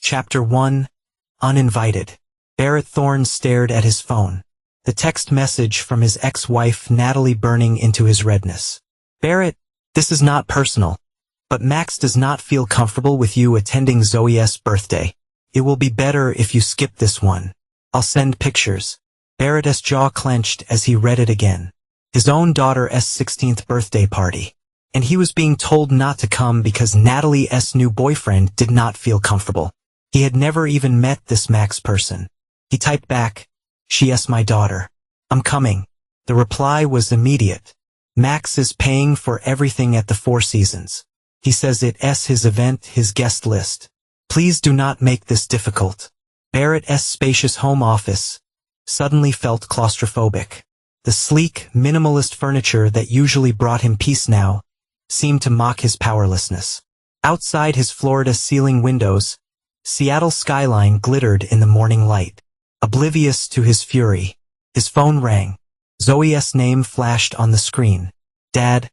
Chapter 1. Uninvited. Barrett Thorne stared at his phone. The text message from his ex-wife Natalie burning into his redness. Barrett, this is not personal, but Max does not feel comfortable with you attending Zoe's birthday. It will be better if you skip this one. I'll send pictures. Barrett's jaw clenched as he read it again. His own daughter's 16th birthday party. And he was being told not to come because Natalie's new boyfriend did not feel comfortable. He had never even met this Max person. He typed back, "She's my daughter. I'm coming." The reply was immediate. Max is paying for everything at the Four Seasons. He says it's his event, his guest list. Please do not make this difficult. Barrett's spacious home office suddenly felt claustrophobic. The sleek, minimalist furniture that usually brought him peace now seemed to mock his powerlessness. Outside his Florida-ceiling windows, Seattle's skyline glittered in the morning light. Oblivious to his fury, his phone rang. Zoe's name flashed on the screen. "Dad."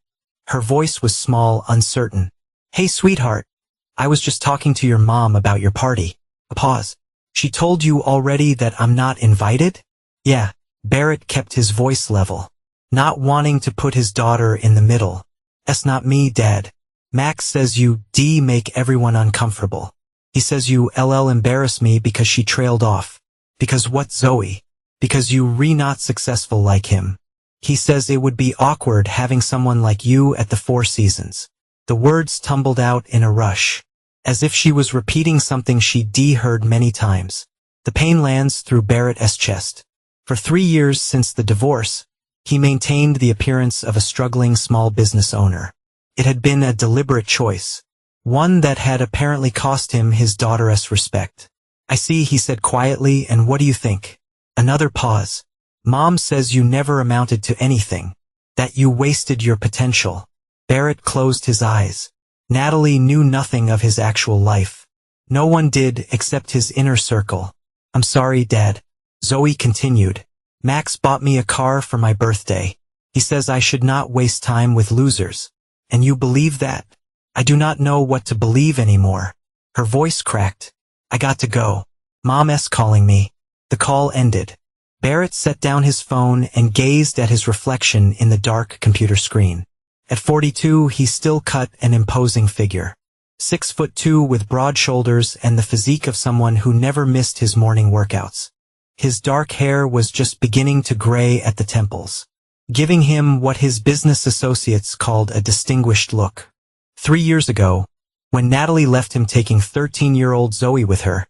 Her voice was small, uncertain. "Hey, sweetheart. I was just talking to your mom about your party." A pause. "She told you already that I'm not invited?" "Yeah." Barrett kept his voice level, not wanting to put his daughter in the middle. "That's not me, Dad. Max says you make everyone uncomfortable. He says you embarrass me because she trailed off. Because what, Zoe? Because you not successful like him. He says it would be awkward having someone like you at the Four Seasons." The words tumbled out in a rush, as if she was repeating something she heard many times. The pain lands through Barrett's chest. For 3 years since the divorce, he maintained the appearance of a struggling small business owner. It had been a deliberate choice, one that had apparently cost him his daughter's respect. "I see," he said quietly, "and what do you think?" Another pause. "Mom says you never amounted to anything, that you wasted your potential." Barrett closed his eyes. Natalie knew nothing of his actual life. No one did except his inner circle. "I'm sorry, Dad." Zoe continued. "Max bought me a car for my birthday. He says I should not waste time with losers. And you believe that? I do not know what to believe anymore." Her voice cracked. "I got to go. Mom's calling me." The call ended. Barrett set down his phone and gazed at his reflection in the dark computer screen. At 42, he still cut an imposing figure. 6'2" with broad shoulders and the physique of someone who never missed his morning workouts. His dark hair was just beginning to gray at the temples, giving him what his business associates called a distinguished look. 3 years ago, when Natalie left him taking 13-year-old Zoe with her,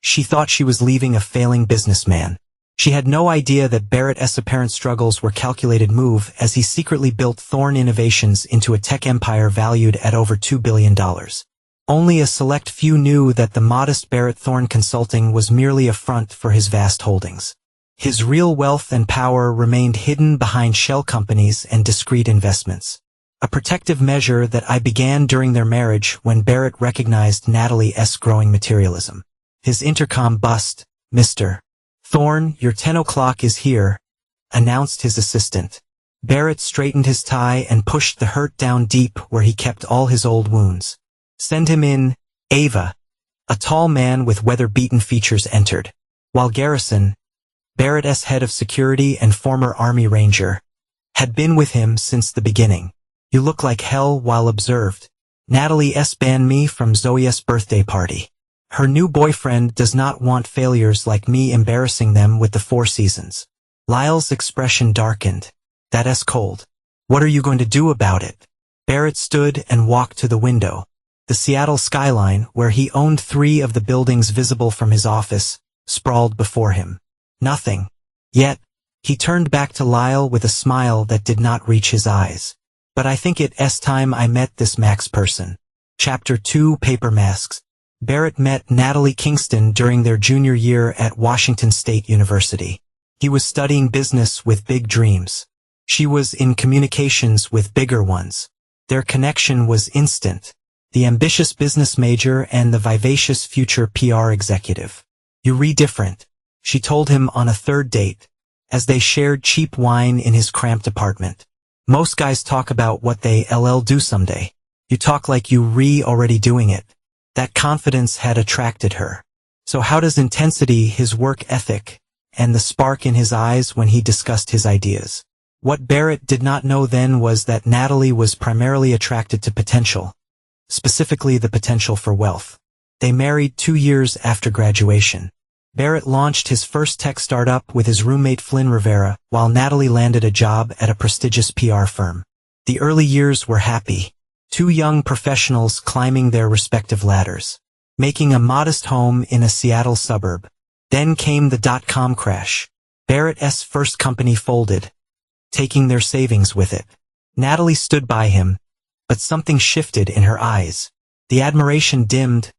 she thought she was leaving a failing businessman. She had no idea that Barrett's apparent struggles were calculated move as he secretly built Thorne Innovations into a tech empire valued at over $2 billion. Only a select few knew that the modest Barrett Thorne Consulting was merely a front for his vast holdings. His real wealth and power remained hidden behind shell companies and discreet investments. A protective measure that I began during their marriage when Barrett recognized Natalie's growing materialism. His intercom buzzed. "Mr. Thorne, your 10 o'clock is here," announced his assistant. Barrett straightened his tie and pushed the hurt down deep where he kept all his old wounds. "Send him in, Ava." A tall man with weather-beaten features entered, while Garrison, Barrett's head of security and former Army Ranger, had been with him since the beginning. "You look like hell while observed. Natalie's banned me from Zoe's birthday party. Her new boyfriend does not want failures like me embarrassing them with the Four Seasons." Lyle's expression darkened. "That's cold. What are you going to do about it?" Barrett stood and walked to the window. The Seattle skyline, where he owned 3 of the buildings visible from his office, sprawled before him. Nothing. Yet, he turned back to Lyle with a smile that did not reach his eyes. "But I think it's time I met this Max person." Chapter 2. Paper Masks. Barrett met Natalie Kingston during their junior year at Washington State University. He was studying business with big dreams. She was in communications with bigger ones. Their connection was instant. The ambitious business major and the vivacious future PR executive. "You different," she told him on a third date, as they shared cheap wine in his cramped apartment. "Most guys talk about what they do someday. You talk like you already doing it." That confidence had attracted her. So how does intensity, his work ethic, and the spark in his eyes when he discussed his ideas? What Barrett did not know then was that Natalie was primarily attracted to potential, specifically the potential for wealth. They married 2 years after graduation. Barrett launched his first tech startup with his roommate Flynn Rivera, while Natalie landed a job at a prestigious PR firm. The early years were happy. 2 young professionals climbing their respective ladders, making a modest home in a Seattle suburb. Then came the dot-com crash. Barrett's first company folded, taking their savings with it. Natalie stood by him, but something shifted in her eyes. The admiration dimmed,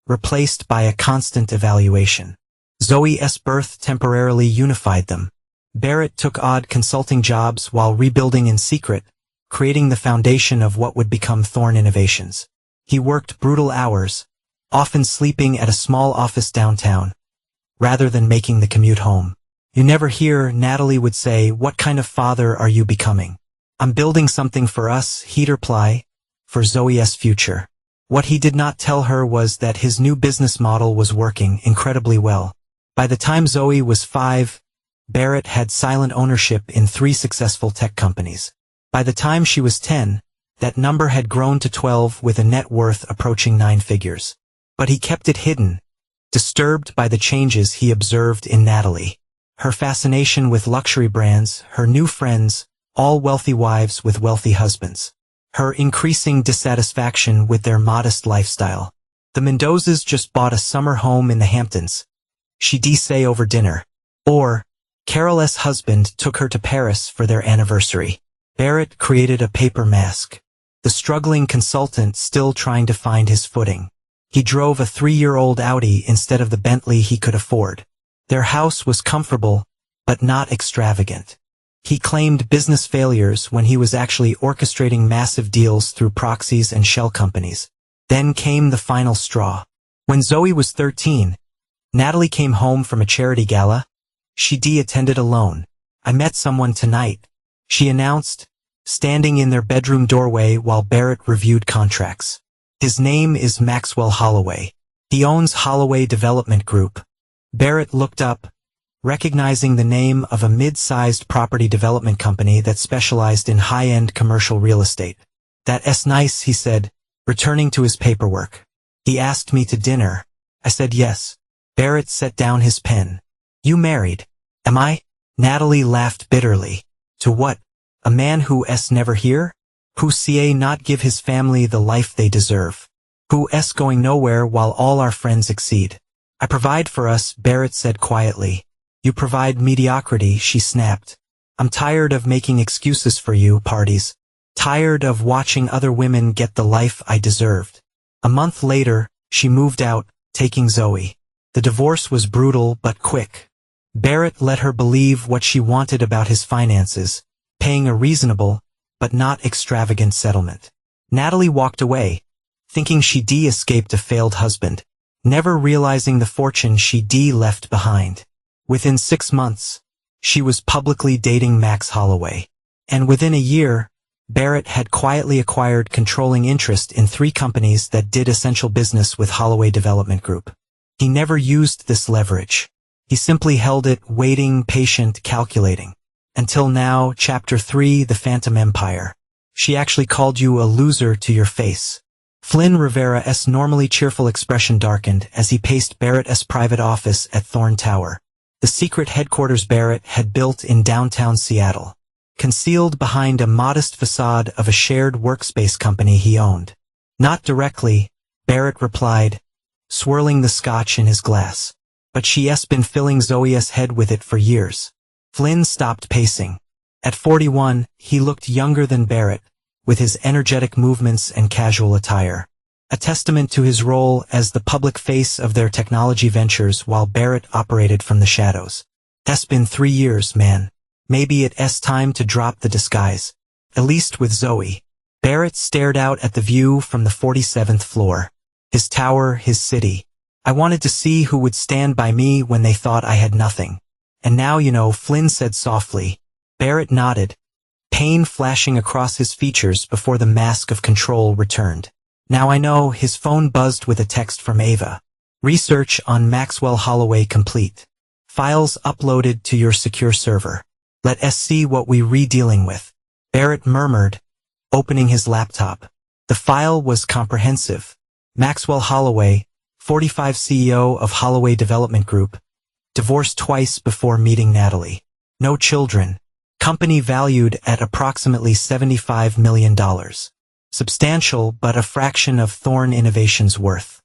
replaced by a constant evaluation. Zoe's birth temporarily unified them. Barrett took odd consulting jobs while rebuilding in secret, creating the foundation of what would become Thorn Innovations. He worked brutal hours, often sleeping at a small office downtown, rather than making the commute home. You never hear, Natalie would say, "What kind of father are you becoming?" "I'm building something for us," he'd reply, "for Zoe's future." What he did not tell her was that his new business model was working incredibly well. By the time Zoe was 5, Barrett had silent ownership in 3 successful tech companies. By the time she was 10, that number had grown to 12 with a net worth approaching 9 figures. But he kept it hidden, disturbed by the changes he observed in Natalie. Her fascination with luxury brands, her new friends, all wealthy wives with wealthy husbands. Her increasing dissatisfaction with their modest lifestyle. The Mendozas just bought a summer home in the Hamptons. She'd say over dinner. Or, Carol's husband took her to Paris for their anniversary. Barrett created a paper mask. The struggling consultant still trying to find his footing. He drove a 3-year-old Audi instead of the Bentley he could afford. Their house was comfortable, but not extravagant. He claimed business failures when he was actually orchestrating massive deals through proxies and shell companies. Then came the final straw. When Zoe was 13, Natalie came home from a charity gala. She'd attended alone. "I met someone tonight," she announced, standing in their bedroom doorway while Barrett reviewed contracts. "His name is Maxwell Holloway. He owns Holloway Development Group." Barrett looked up, recognizing the name of a mid-sized property development company that specialized in high-end commercial real estate. "That's nice," he said, returning to his paperwork. "He asked me to dinner. I said yes." Barrett set down his pen. "You married, am I?" Natalie laughed bitterly. "To what? A man who's never here? Who's not give his family the life they deserve? Who's going nowhere while all our friends exceed?" "I provide for us," Barrett said quietly. "You provide mediocrity," she snapped. "I'm tired of making excuses for you, parties. Tired of watching other women get the life I deserved." A month later, she moved out, taking Zoe. The divorce was brutal but quick. Barrett let her believe what she wanted about his finances, paying a reasonable, but not extravagant settlement. Natalie walked away, thinking she'd escaped a failed husband, never realizing the fortune she'd left behind. Within 6 months, she was publicly dating Max Holloway. And within a year, Barrett had quietly acquired controlling interest in 3 companies that did essential business with Holloway Development Group. He never used this leverage. He simply held it, waiting, patient, calculating. Until now, Chapter 3, The Phantom Empire. She actually called you a loser to your face. Flynn Rivera's normally cheerful expression darkened as he paced Barrett's private office at Thorn Tower, the secret headquarters Barrett had built in downtown Seattle, concealed behind a modest facade of a shared workspace company he owned. "Not directly," Barrett replied, swirling the scotch in his glass. "But she's been filling Zoe's head with it for years." Flynn stopped pacing. At 41, he looked younger than Barrett, with his energetic movements and casual attire, a testament to his role as the public face of their technology ventures while Barrett operated from the shadows. "It's been 3 years, man. Maybe it's time to drop the disguise. At least with Zoe." Barrett stared out at the view from the 47th floor. His tower, his city. "I wanted to see who would stand by me when they thought I had nothing. And now you know," Flynn said softly. Barrett nodded, pain flashing across his features before the mask of control returned. Now I know his phone buzzed with a text from Ava. Research on Maxwell Holloway complete. Files uploaded to your secure server. Let us see what we re-dealing with. Barrett murmured, opening his laptop. The file was comprehensive. Maxwell Holloway, 45 CEO of Holloway Development Group, divorced twice before meeting Natalie. No children. Company valued at approximately $75 million. Substantial but a fraction of Thorn Innovation's worth.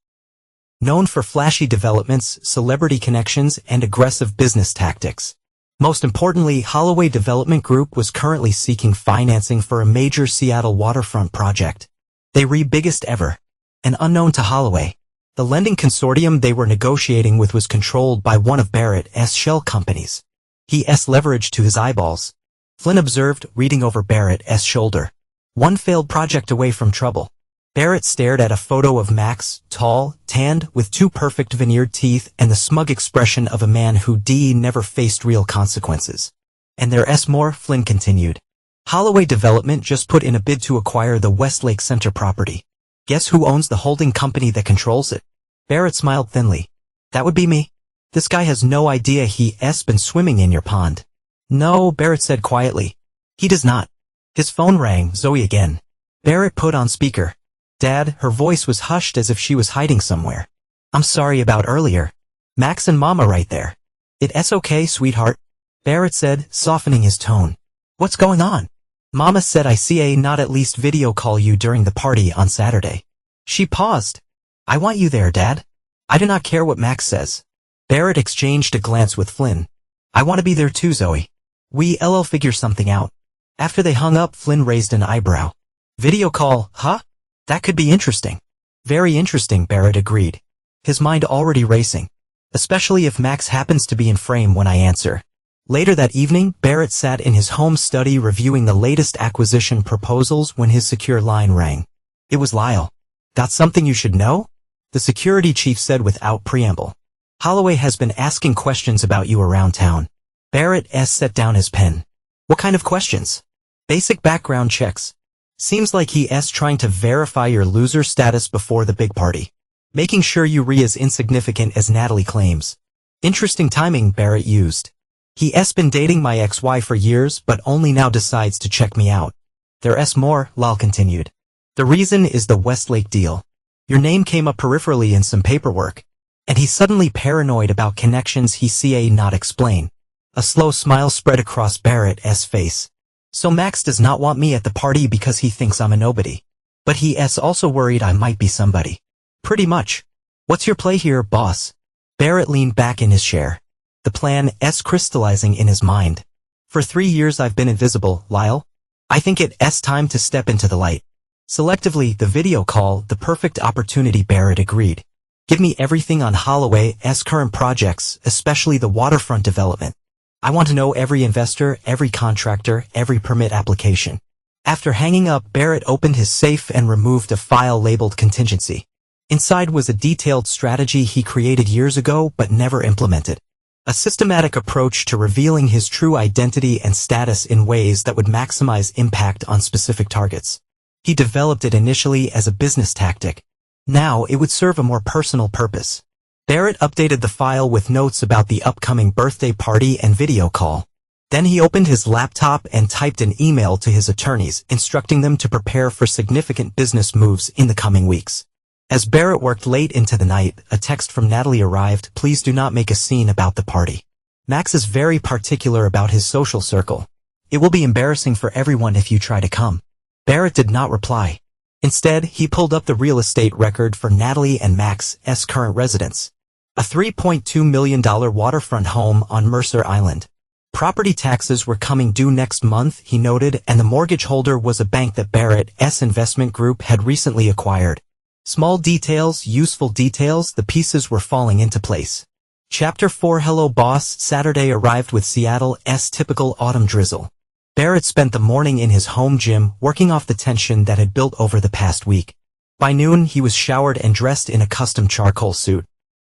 Known for flashy developments, celebrity connections, and aggressive business tactics. Most importantly, Holloway Development Group was currently seeking financing for a major Seattle waterfront project. They were biggest ever. And unknown to Holloway, the lending consortium they were negotiating with was controlled by one of Barrett's shell companies. He's leveraged to his eyeballs. Flynn observed, reading over Barrett's shoulder. One failed project away from trouble. Barrett stared at a photo of Max, tall, tanned, with two perfect veneered teeth and the smug expression of a man who never faced real consequences. And there's more, Flynn continued. Holloway Development just put in a bid to acquire the Westlake Center property. Guess who owns the holding company that controls it? Barrett smiled thinly. That would be me. This guy has no idea he's been swimming in your pond. No, Barrett said quietly. He does not. His phone rang, Zoe again. Barrett put on speaker. Dad, her voice was hushed as if she was hiding somewhere. I'm sorry about earlier. Max and Mama right there. It's okay, sweetheart. Barrett said, softening his tone. What's going on? Mama said I see a not at least video call you during the party on Saturday. She paused. I want you there, Dad. I do not care what Max says. Barrett exchanged a glance with Flynn. I want to be there too, Zoe. We'll figure something out. After they hung up, Flynn raised an eyebrow. Video call, huh? That could be interesting. Very interesting, Barrett agreed. His mind already racing. Especially if Max happens to be in frame when I answer. Later that evening, Barrett sat in his home study reviewing the latest acquisition proposals when his secure line rang. It was Lyle. Got something you should know? The security chief said without preamble. Holloway has been asking questions about you around town. Barrett set down his pen. What kind of questions? Basic background checks. Seems like he's trying to verify your loser status before the big party. Making sure you're as insignificant as Natalie claims. Interesting timing, Barrett used. He's been dating my ex-wife for years but only now decides to check me out. There's more, Lyle continued. The reason is the Westlake deal. Your name came up peripherally in some paperwork. And he's suddenly paranoid about connections he ca not explain. A slow smile spread across Barrett's face. So Max does not want me at the party because he thinks I'm a nobody. But he's also worried I might be somebody. Pretty much. What's your play here, boss? Barrett leaned back in his chair. The plan's crystallizing in his mind. For 3 years I've been invisible, Lyle. I think it's time to step into the light. Selectively, the video call, the perfect opportunity, Barrett agreed. Give me everything on Holloway's current projects, especially the waterfront development. I want to know every investor, every contractor, every permit application. After hanging up, Barrett opened his safe and removed a file labeled contingency. Inside was a detailed strategy he created years ago but never implemented. A systematic approach to revealing his true identity and status in ways that would maximize impact on specific targets. He developed it initially as a business tactic. Now it would serve a more personal purpose. Barrett updated the file with notes about the upcoming birthday party and video call. Then he opened his laptop and typed an email to his attorneys, instructing them to prepare for significant business moves in the coming weeks. As Barrett worked late into the night, a text from Natalie arrived. Please do not make a scene about the party. Max is very particular about his social circle. It will be embarrassing for everyone if you try to come. Barrett did not reply. Instead, he pulled up the real estate record for Natalie and Max's current residence. A $3.2 million waterfront home on Mercer Island. Property taxes were coming due next month, he noted, and the mortgage holder was a bank that Barrett's investment group had recently acquired. Small details, useful details, the pieces were falling into place. Chapter 4 Hello Boss. Saturday arrived with Seattle's typical autumn drizzle. Barrett spent the morning in his home gym, working off the tension that had built over the past week. By noon, he was showered and dressed in a custom charcoal suit.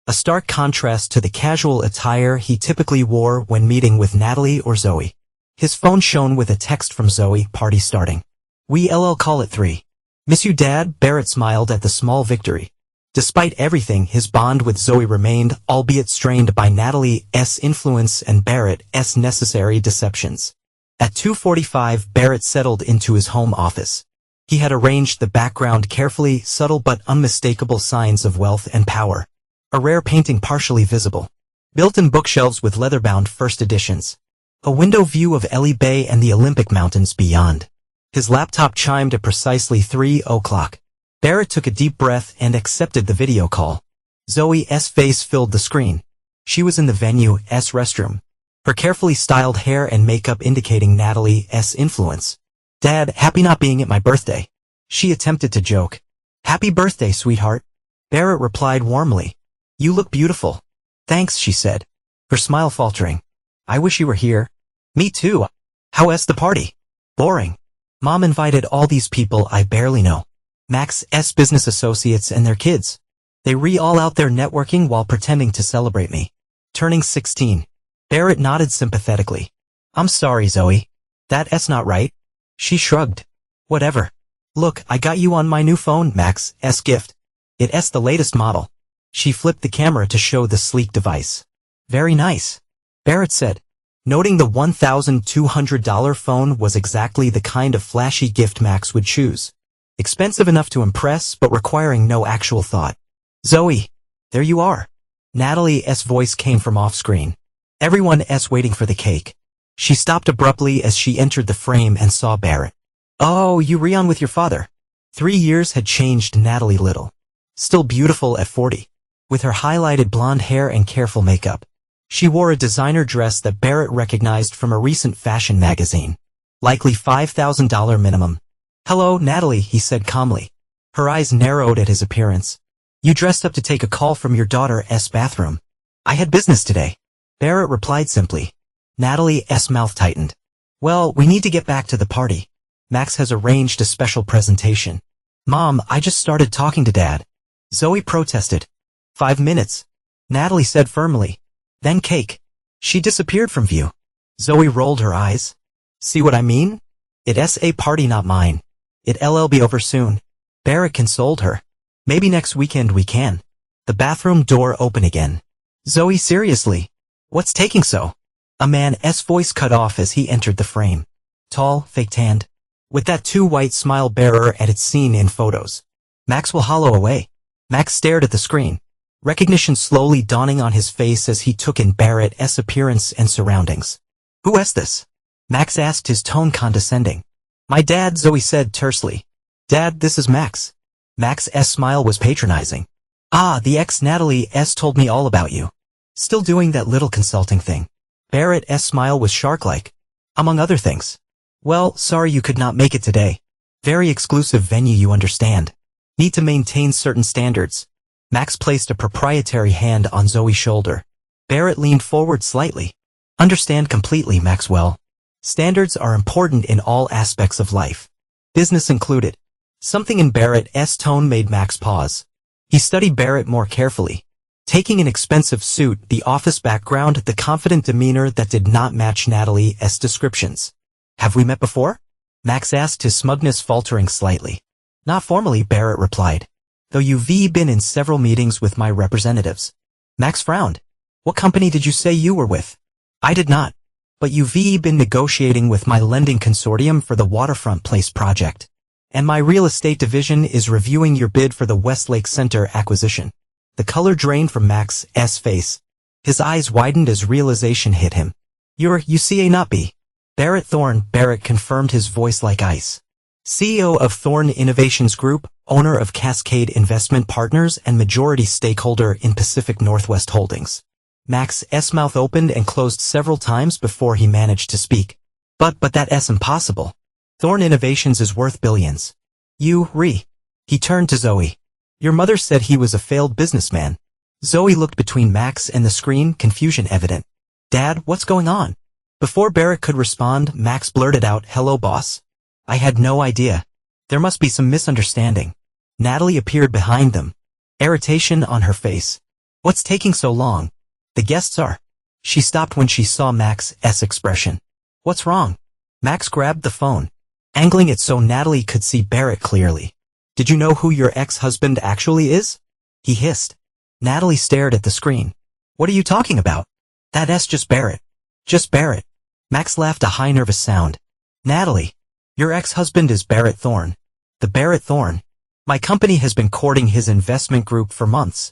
A stark contrast to the casual attire he typically wore when meeting with Natalie or Zoe. His phone shone with a text from Zoe, party starting. We'll call it 3. Miss you, Dad? Barrett smiled at the small victory. Despite everything, his bond with Zoe remained, albeit strained by Natalie's influence and Barrett's necessary deceptions. At 2:45, Barrett settled into his home office. He had arranged the background carefully, subtle but unmistakable signs of wealth and power. A rare painting partially visible. Built-in bookshelves with leather-bound first editions. A window view of Ellie Bay and the Olympic Mountains beyond. His laptop chimed at precisely 3 o'clock. Barrett took a deep breath and accepted the video call. Zoe's face filled the screen. She was in the venue's restroom. Her carefully styled hair and makeup indicating Natalie's influence. Dad, happy not being at my birthday. She attempted to joke. Happy birthday, sweetheart. Barrett replied warmly. You look beautiful. Thanks, she said. Her smile faltering. I wish you were here. Me too. How's the party? Boring. Mom invited all these people I barely know. Max's business associates and their kids. They all out there networking while pretending to celebrate me. Turning 16. Barrett nodded sympathetically. I'm sorry, Zoe. That's not right. She shrugged. Whatever. Look, I got you on my new phone, Max's gift. It's the latest model. She flipped the camera to show the sleek device. Very nice. Barrett said, noting the $1,200 phone was exactly the kind of flashy gift Max would choose. Expensive enough to impress, but requiring no actual thought. Zoe, there you are. Natalie's voice came from off-screen. Everyone's waiting for the cake. She stopped abruptly as she entered the frame and saw Barrett. Oh, you re-on with your father. 3 years had changed Natalie little. Still beautiful at 40. With her highlighted blonde hair and careful makeup. She wore a designer dress that Barrett recognized from a recent fashion magazine. Likely $5,000 minimum. Hello, Natalie, he said calmly. Her eyes narrowed at his appearance. You dressed up to take a call from your daughter's bathroom. I had business today. Barrett replied simply. Natalie's mouth tightened. Well, we need to get back to the party. Max has arranged a special presentation. Mom, I just started talking to Dad. Zoe protested. 5 minutes. Natalie said firmly. Then cake. She disappeared from view. Zoe rolled her eyes. See what I mean? It's a party, not mine. It'll be over soon. Barrett consoled her. Maybe next weekend we can. The bathroom door opened again. Zoe, seriously? What's taking so? A man's voice cut off as he entered the frame. Tall, fake-tanned. With that too white smile Barrett had seen in photos. Max will hollow away. Max stared at the screen. Recognition slowly dawning on his face as he took in Barrett's appearance and surroundings. Who is this? Max asked, his tone condescending. My dad, Zoe said tersely. Dad, this is Max. Max's smile was patronizing. Ah, the ex-Natalie's told me all about you. Still doing that little consulting thing. Barrett's smile was shark-like. Among other things. Well, sorry you could not make it today. Very exclusive venue, you understand. Need to maintain certain standards. Max placed a proprietary hand on Zoe's shoulder. Barrett leaned forward slightly. Understand completely, Maxwell. Standards are important in all aspects of life. Business included. Something in Barrett's tone made Max pause. He studied Barrett more carefully. Taking an expensive suit, the office background, the confident demeanor that did not match Natalie's descriptions. Have we met before? Max asked, his smugness faltering slightly. Not formally, Barrett replied. Though you've been in several meetings with my representatives. Max frowned. What company did you say you were with? I did not. But you've been negotiating with my lending consortium for the Waterfront Place project. And my real estate division is reviewing your bid for the Westlake Center acquisition. The color drained from Max's face. His eyes widened as realization hit him. You see a not be. Barrett Thorne, Barrett confirmed, his voice like ice. CEO of Thorne Innovations Group, owner of Cascade Investment Partners and majority stakeholder in Pacific Northwest Holdings. Max's mouth opened and closed several times before he managed to speak. But that's impossible. Thorne Innovations is worth billions. He turned to Zoe. Your mother said he was a failed businessman. Zoe looked between Max and the screen, confusion evident. Dad, what's going on? Before Barrett could respond, Max blurted out, hello boss. I had no idea. There must be some misunderstanding. Natalie appeared behind them. Irritation on her face. What's taking so long? The guests are. She stopped when she saw Max's expression. What's wrong? Max grabbed the phone, angling it so Natalie could see Barrett clearly. Did you know who your ex-husband actually is? He hissed. Natalie stared at the screen. What are you talking about? That's just Barrett. Just Barrett. Max laughed a high nervous sound. Natalie, your ex-husband is Barrett Thorne. The Barrett Thorne. My company has been courting his investment group for months.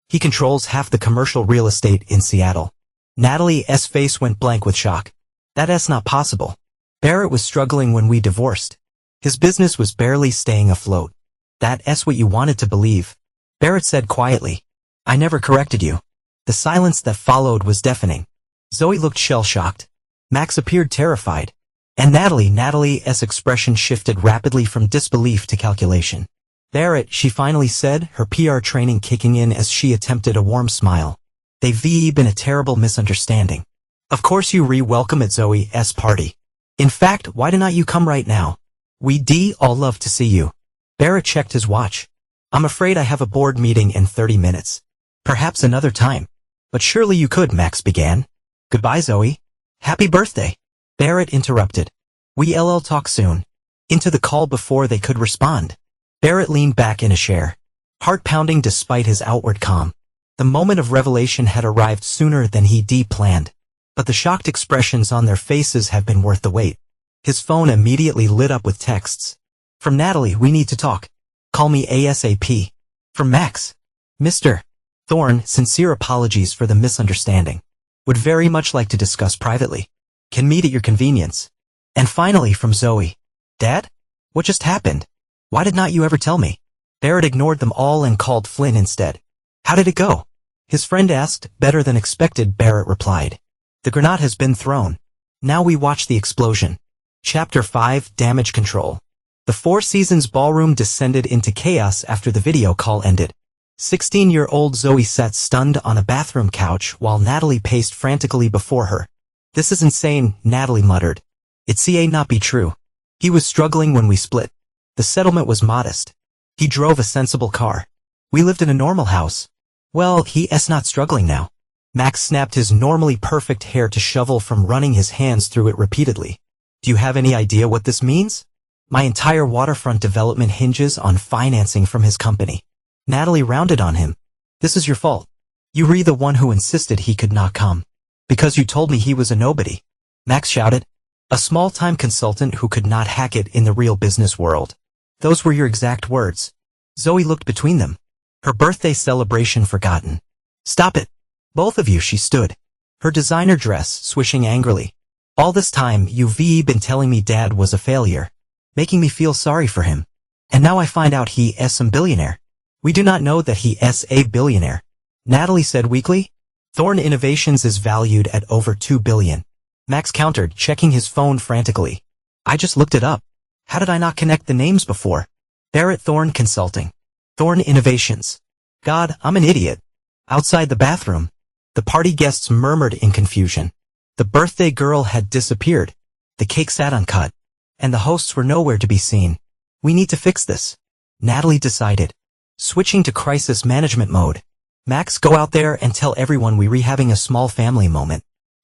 He controls half the commercial real estate in Seattle. Natalie's face went blank with shock. That's not possible. Barrett was struggling when we divorced. His business was barely staying afloat. That's what you wanted to believe. Barrett said quietly. I never corrected you. The silence that followed was deafening. Zoe looked shell-shocked. Max appeared terrified. And Natalie's expression shifted rapidly from disbelief to calculation. Barrett, she finally said, her PR training kicking in as she attempted a warm smile. They've been a terrible misunderstanding. Of course you welcome at Zoe's party. In fact, why don't you come right now? We'd all love to see you. Barrett checked his watch. I'm afraid I have a board meeting in 30 minutes. Perhaps another time. But surely you could, Max began. Goodbye, Zoe. Happy birthday. Barrett interrupted. We'll talk soon. Into the call before they could respond. Barrett leaned back in a chair, heart pounding despite his outward calm. The moment of revelation had arrived sooner than he'd planned. But the shocked expressions on their faces have been worth the wait. His phone immediately lit up with texts. From Natalie, we need to talk. Call me ASAP. From Max. Mr. Thorne, sincere apologies for the misunderstanding. Would very much like to discuss privately. Can meet at your convenience. And finally from Zoe. Dad? What just happened? Why did not you ever tell me? Barrett ignored them all and called Flynn instead. How did it go? His friend asked. Better than expected, Barrett replied. The grenade has been thrown. Now we watch the explosion. Chapter 5, Damage Control. The Four Seasons ballroom descended into chaos after the video call ended. 16-year-old Zoe sat stunned on a bathroom couch while Natalie paced frantically before her. This is insane, Natalie muttered. It's not be true. He was struggling when we split. The settlement was modest. He drove a sensible car. We lived in a normal house. Well, he's not struggling now. Max snapped his normally perfect hair to shovel from running his hands through it repeatedly. Do you have any idea what this means? My entire waterfront development hinges on financing from his company. Natalie rounded on him. This is your fault. You were the one who insisted he could not come. Because you told me he was a nobody. Max shouted. A small-time consultant who could not hack it in the real business world. Those were your exact words. Zoe looked between them. Her birthday celebration forgotten. Stop it. Both of you, she stood. Her designer dress swishing angrily. All this time, you've been telling me Dad was a failure. Making me feel sorry for him. And now I find out he is some billionaire. We do not know that he is a billionaire. Natalie said weakly. Thorne Innovations is valued at over $2 billion. Max countered, checking his phone frantically. I just looked it up. How did I not connect the names before? Barrett Thorne Consulting. Thorne Innovations. God, I'm an idiot. Outside the bathroom, the party guests murmured in confusion. The birthday girl had disappeared. The cake sat uncut. And the hosts were nowhere to be seen. We need to fix this. Natalie decided. Switching to crisis management mode. Max, go out there and tell everyone we're having a small family moment.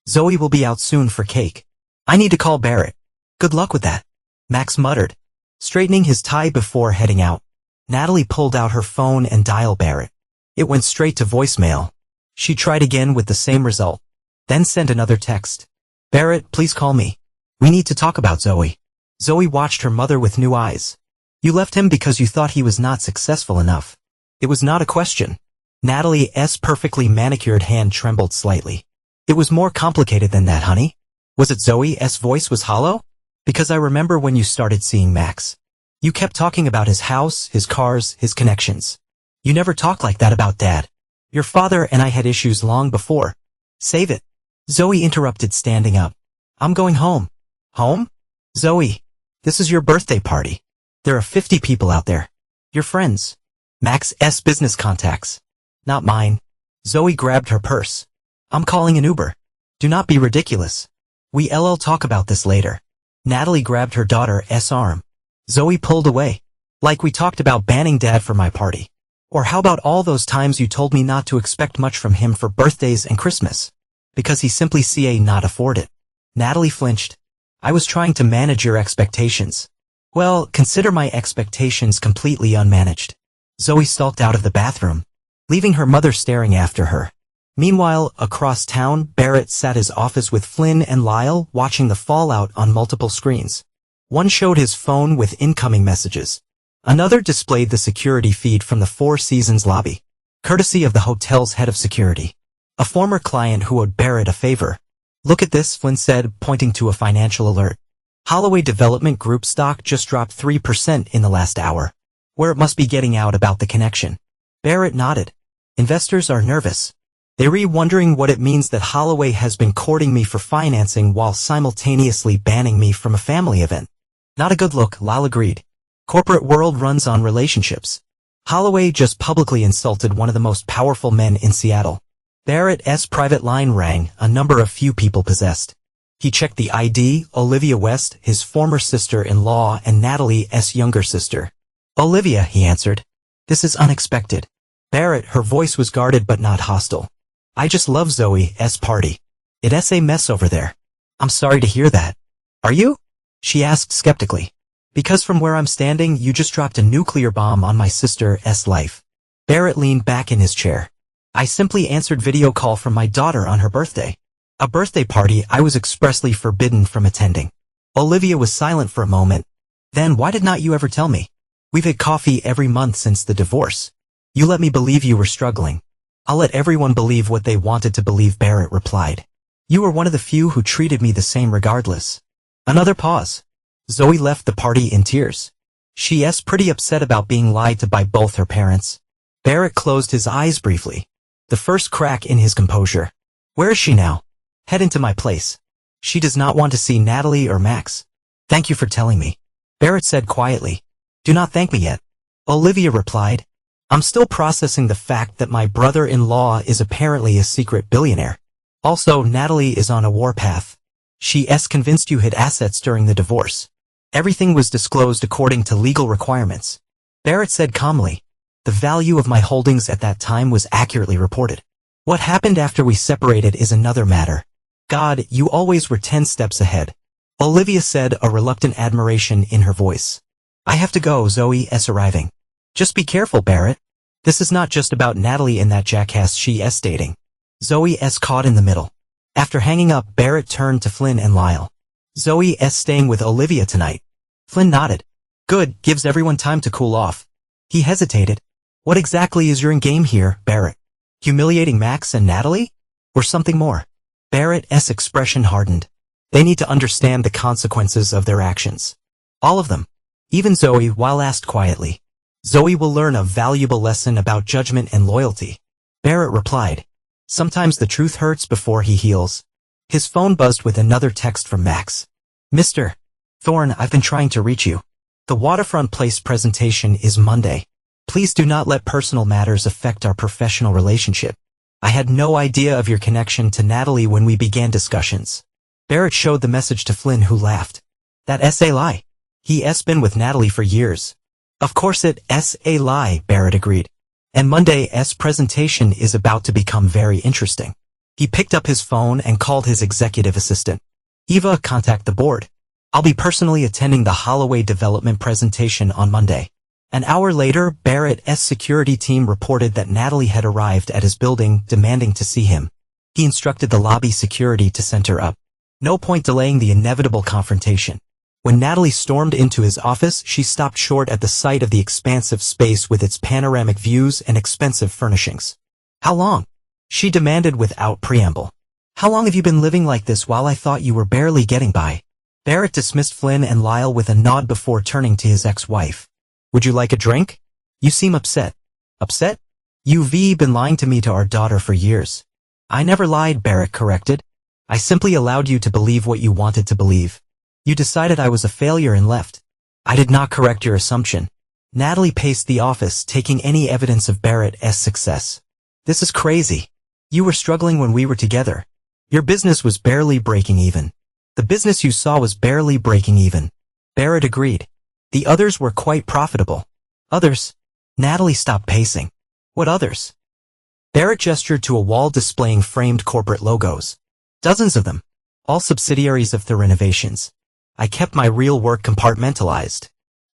Zoe will be out soon for cake. I need to call Barrett. Good luck with that. Max muttered, straightening his tie before heading out. Natalie pulled out her phone and dialed Barrett. It went straight to voicemail. She tried again with the same result. Then sent another text. Barrett, please call me. We need to talk about Zoe. Zoe watched her mother with new eyes. You left him because you thought he was not successful enough. It was not a question. Natalie's perfectly manicured hand trembled slightly. It was more complicated than that, honey. Was it Zoe's voice was hollow? Because I remember when you started seeing Max. You kept talking about his house, his cars, his connections. You never talked like that about Dad. Your father and I had issues long before. Save it. Zoe interrupted, standing up. I'm going home. Home? Zoe, this is your birthday party. There are 50 people out there. Your friends. Max's business contacts. Not mine. Zoe grabbed her purse. I'm calling an Uber. Do not be ridiculous. We'll talk about this later. Natalie grabbed her daughter's arm. Zoe pulled away. Like we talked about banning Dad for my party. Or how about all those times you told me not to expect much from him for birthdays and Christmas? Because he simply not afford it. Natalie flinched. I was trying to manage your expectations. Well, consider my expectations completely unmanaged. Zoe stalked out of the bathroom, leaving her mother staring after her. Meanwhile, across town, Barrett sat his office with Flynn and Lyle watching the fallout on multiple screens. One showed his phone with incoming messages. Another displayed the security feed from the Four Seasons lobby, courtesy of the hotel's head of security, a former client who owed Barrett a favor. Look at this, Flynn said, pointing to a financial alert. Holloway Development Group stock just dropped 3% in the last hour, where it must be getting out about the connection. Barrett nodded. Investors are nervous. They're wondering what it means that Holloway has been courting me for financing while simultaneously banning me from a family event. Not a good look, Lyle agreed. Corporate world runs on relationships. Holloway just publicly insulted one of the most powerful men in Seattle. Barrett's private line rang, a number of few people possessed. He checked the ID, Olivia West, his former sister-in-law, and Natalie's younger sister. Olivia, he answered. This is unexpected. Barrett, her voice was guarded but not hostile. I just love Zoe's party. It's a mess over there. I'm sorry to hear that. Are you? She asked skeptically. Because from where I'm standing, you just dropped a nuclear bomb on my sister's life. Barrett leaned back in his chair. I simply answered video call from my daughter on her birthday. A birthday party I was expressly forbidden from attending. Olivia was silent for a moment. Then why did not you ever tell me? We've had coffee every month since the divorce. You let me believe you were struggling. I'll let everyone believe what they wanted to believe, Barrett replied. You were one of the few who treated me the same regardless. Another pause. Zoe left the party in tears. She's pretty upset about being lied to by both her parents. Barrett closed his eyes briefly. The first crack in his composure. Where is she now? Head into my place. She does not want to see Natalie or Max. Thank you for telling me. Barrett said quietly. Do not thank me yet. Olivia replied. I'm still processing the fact that my brother-in-law is apparently a secret billionaire. Also, Natalie is on a warpath. She's convinced you hid assets during the divorce. Everything was disclosed according to legal requirements. Barrett said calmly. The value of my holdings at that time was accurately reported. What happened after we separated is another matter. God, you always were 10 steps ahead. Olivia said, a reluctant admiration in her voice. I have to go, Zoe's arriving. Just be careful, Barrett. This is not just about Natalie and that jackass she's dating. Zoe's caught in the middle. After hanging up, Barrett turned to Flynn and Lyle. Zoe's staying with Olivia tonight. Flynn nodded. Good, gives everyone time to cool off. He hesitated. What exactly is your game here, Barrett? Humiliating Max and Natalie? Or something more? Barrett's expression hardened. They need to understand the consequences of their actions. All of them. Even Zoe, while asked quietly. Zoe will learn a valuable lesson about judgment and loyalty. Barrett replied. Sometimes the truth hurts before he heals. His phone buzzed with another text from Max. Mr. Thorne, I've been trying to reach you. The Waterfront Place presentation is Monday. Please do not let personal matters affect our professional relationship. I had no idea of your connection to Natalie when we began discussions. Barrett showed the message to Flynn, who laughed. That's a lie. He's been with Natalie for years. Of course it's a lie, Barrett agreed. And Monday's presentation is about to become very interesting. He picked up his phone and called his executive assistant. Eva, contact the board. I'll be personally attending the Holloway Development presentation on Monday. An hour later, Barrett's security team reported that Natalie had arrived at his building, demanding to see him. He instructed the lobby security to send her up. No point delaying the inevitable confrontation. When Natalie stormed into his office, she stopped short at the sight of the expansive space with its panoramic views and expensive furnishings. How long? She demanded without preamble. How long have you been living like this while I thought you were barely getting by? Barrett dismissed Flynn and Lyle with a nod before turning to his ex-wife. Would you like a drink? You seem upset. Upset? You've been lying to me to our daughter for years. I never lied, Barrett corrected. I simply allowed you to believe what you wanted to believe. You decided I was a failure and left. I did not correct your assumption. Natalie paced the office, taking any evidence of Barrett's success. This is crazy. You were struggling when we were together. Your business was barely breaking even. The business you saw was barely breaking even. Barrett agreed. The others were quite profitable. Others? Natalie stopped pacing. What others? Barrett gestured to a wall displaying framed corporate logos. Dozens of them. All subsidiaries of the renovations. I kept my real work compartmentalized.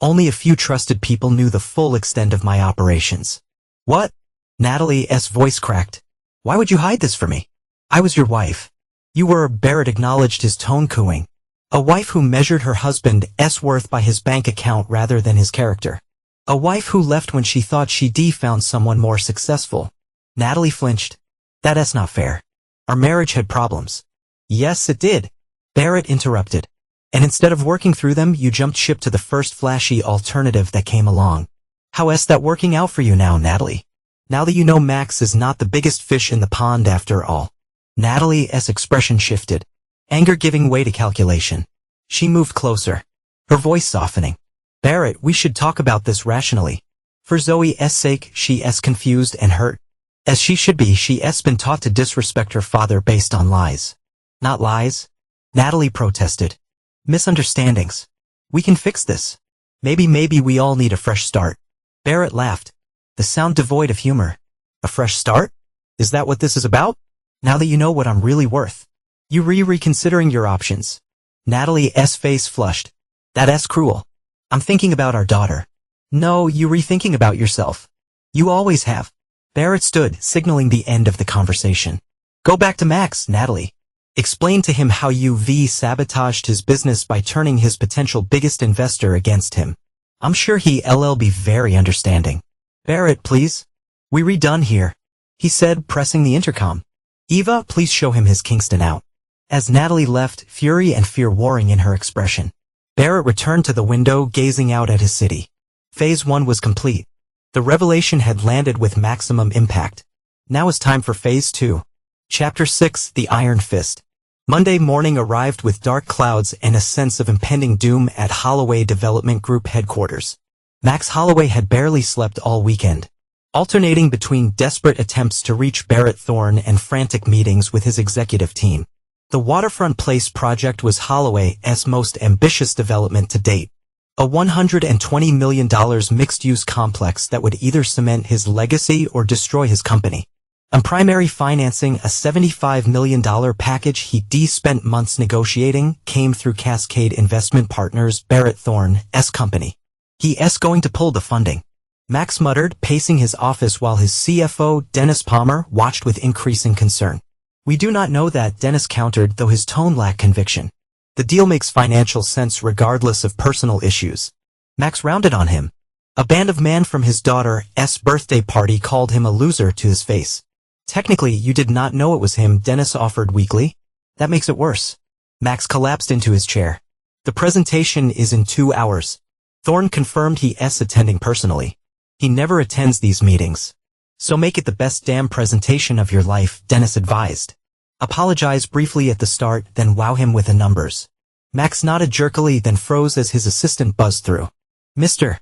Only a few trusted people knew the full extent of my operations. What? Natalie's voice cracked. Why would you hide this from me? I was your wife. You were. Barrett acknowledged, his tone cooing. A wife who measured her husband's worth by his bank account rather than his character. A wife who left when she thought she'd found someone more successful. Natalie flinched. That's not fair. Our marriage had problems. Yes, it did. Barrett interrupted. And instead of working through them, you jumped ship to the first flashy alternative that came along. How's that working out for you now, Natalie? Now that you know Max is not the biggest fish in the pond after all. Natalie's expression shifted, anger giving way to calculation. She moved closer, her voice softening. Barrett, we should talk about this rationally. For Zoe's sake, she's confused and hurt. As she should be, she's been taught to disrespect her father based on lies. Not lies? Natalie protested. Misunderstandings. We can fix this. Maybe we all need a fresh start. Barrett laughed, the sound devoid of humor. A fresh start? Is that what this is about? Now that you know what I'm really worth, you reconsidering your options. Natalie's face flushed. That's cruel. I'm thinking about our daughter. No, you rethinking about yourself. You always have. Barrett stood, signaling the end of the conversation. Go back to Max, Natalie. Explain to him how you sabotaged his business by turning his potential biggest investor against him. I'm sure he'll be very understanding. Barrett, please. We done here, he said, pressing the intercom. Eva, please show him his Kingston out. As Natalie left, fury and fear warring in her expression, Barrett returned to the window, gazing out at his city. Phase 1 was complete. The revelation had landed with maximum impact. Now is time for Phase 2. Chapter 6, The Iron Fist. Monday morning arrived with dark clouds and a sense of impending doom at Holloway Development Group headquarters. Max Holloway had barely slept all weekend, alternating between desperate attempts to reach Barrett Thorne and frantic meetings with his executive team. The Waterfront Place project was Holloway's most ambitious development to date. A $120 million mixed-use complex that would either cement his legacy or destroy his company. On primary financing, a $75 million package he'd spent months negotiating came through Cascade Investment Partners, Barrett Thorne's company. He's going to pull the funding, Max muttered, pacing his office while his CFO, Dennis Palmer, watched with increasing concern. We do not know that, Dennis countered, though his tone lacked conviction. The deal makes financial sense regardless of personal issues. Max rounded on him. A band of men from his daughter's birthday party called him a loser to his face. Technically, you did not know it was him, Dennis offered weakly. That makes it worse. Max collapsed into his chair. The presentation is in 2 hours. Thorne confirmed he's attending personally. He never attends these meetings. So make it the best damn presentation of your life, Dennis advised. Apologize briefly at the start, then wow him with the numbers. Max nodded jerkily, then froze as his assistant buzzed through. Mr.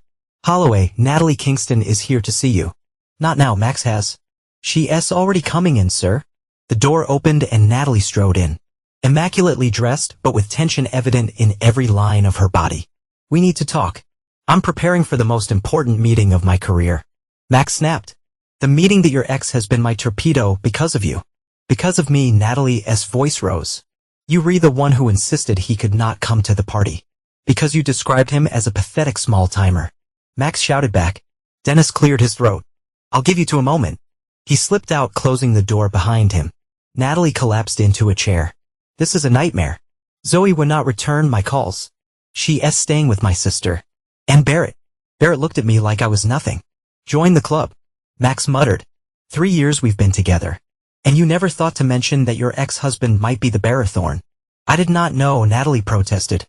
Holloway, Natalie Kingston is here to see you. Not now, Max has. She's already coming in, sir. The door opened and Natalie strode in. Immaculately dressed, but with tension evident in every line of her body. We need to talk. I'm preparing for the most important meeting of my career. Max snapped. The meeting that your ex has been my torpedo because of you. Because of me, Natalie's voice rose. You were the one who insisted he could not come to the party. Because you described him as a pathetic small-timer. Max shouted back. Dennis cleared his throat. I'll give you to a moment. He slipped out, closing the door behind him. Natalie collapsed into a chair. This is a nightmare. Zoe would not return my calls. She's staying with my sister. And Barrett. Barrett looked at me like I was nothing. Join the club. Max muttered. 3 years we've been together. And you never thought to mention that your ex-husband might be the Barrett Thorne. I did not know, Natalie protested.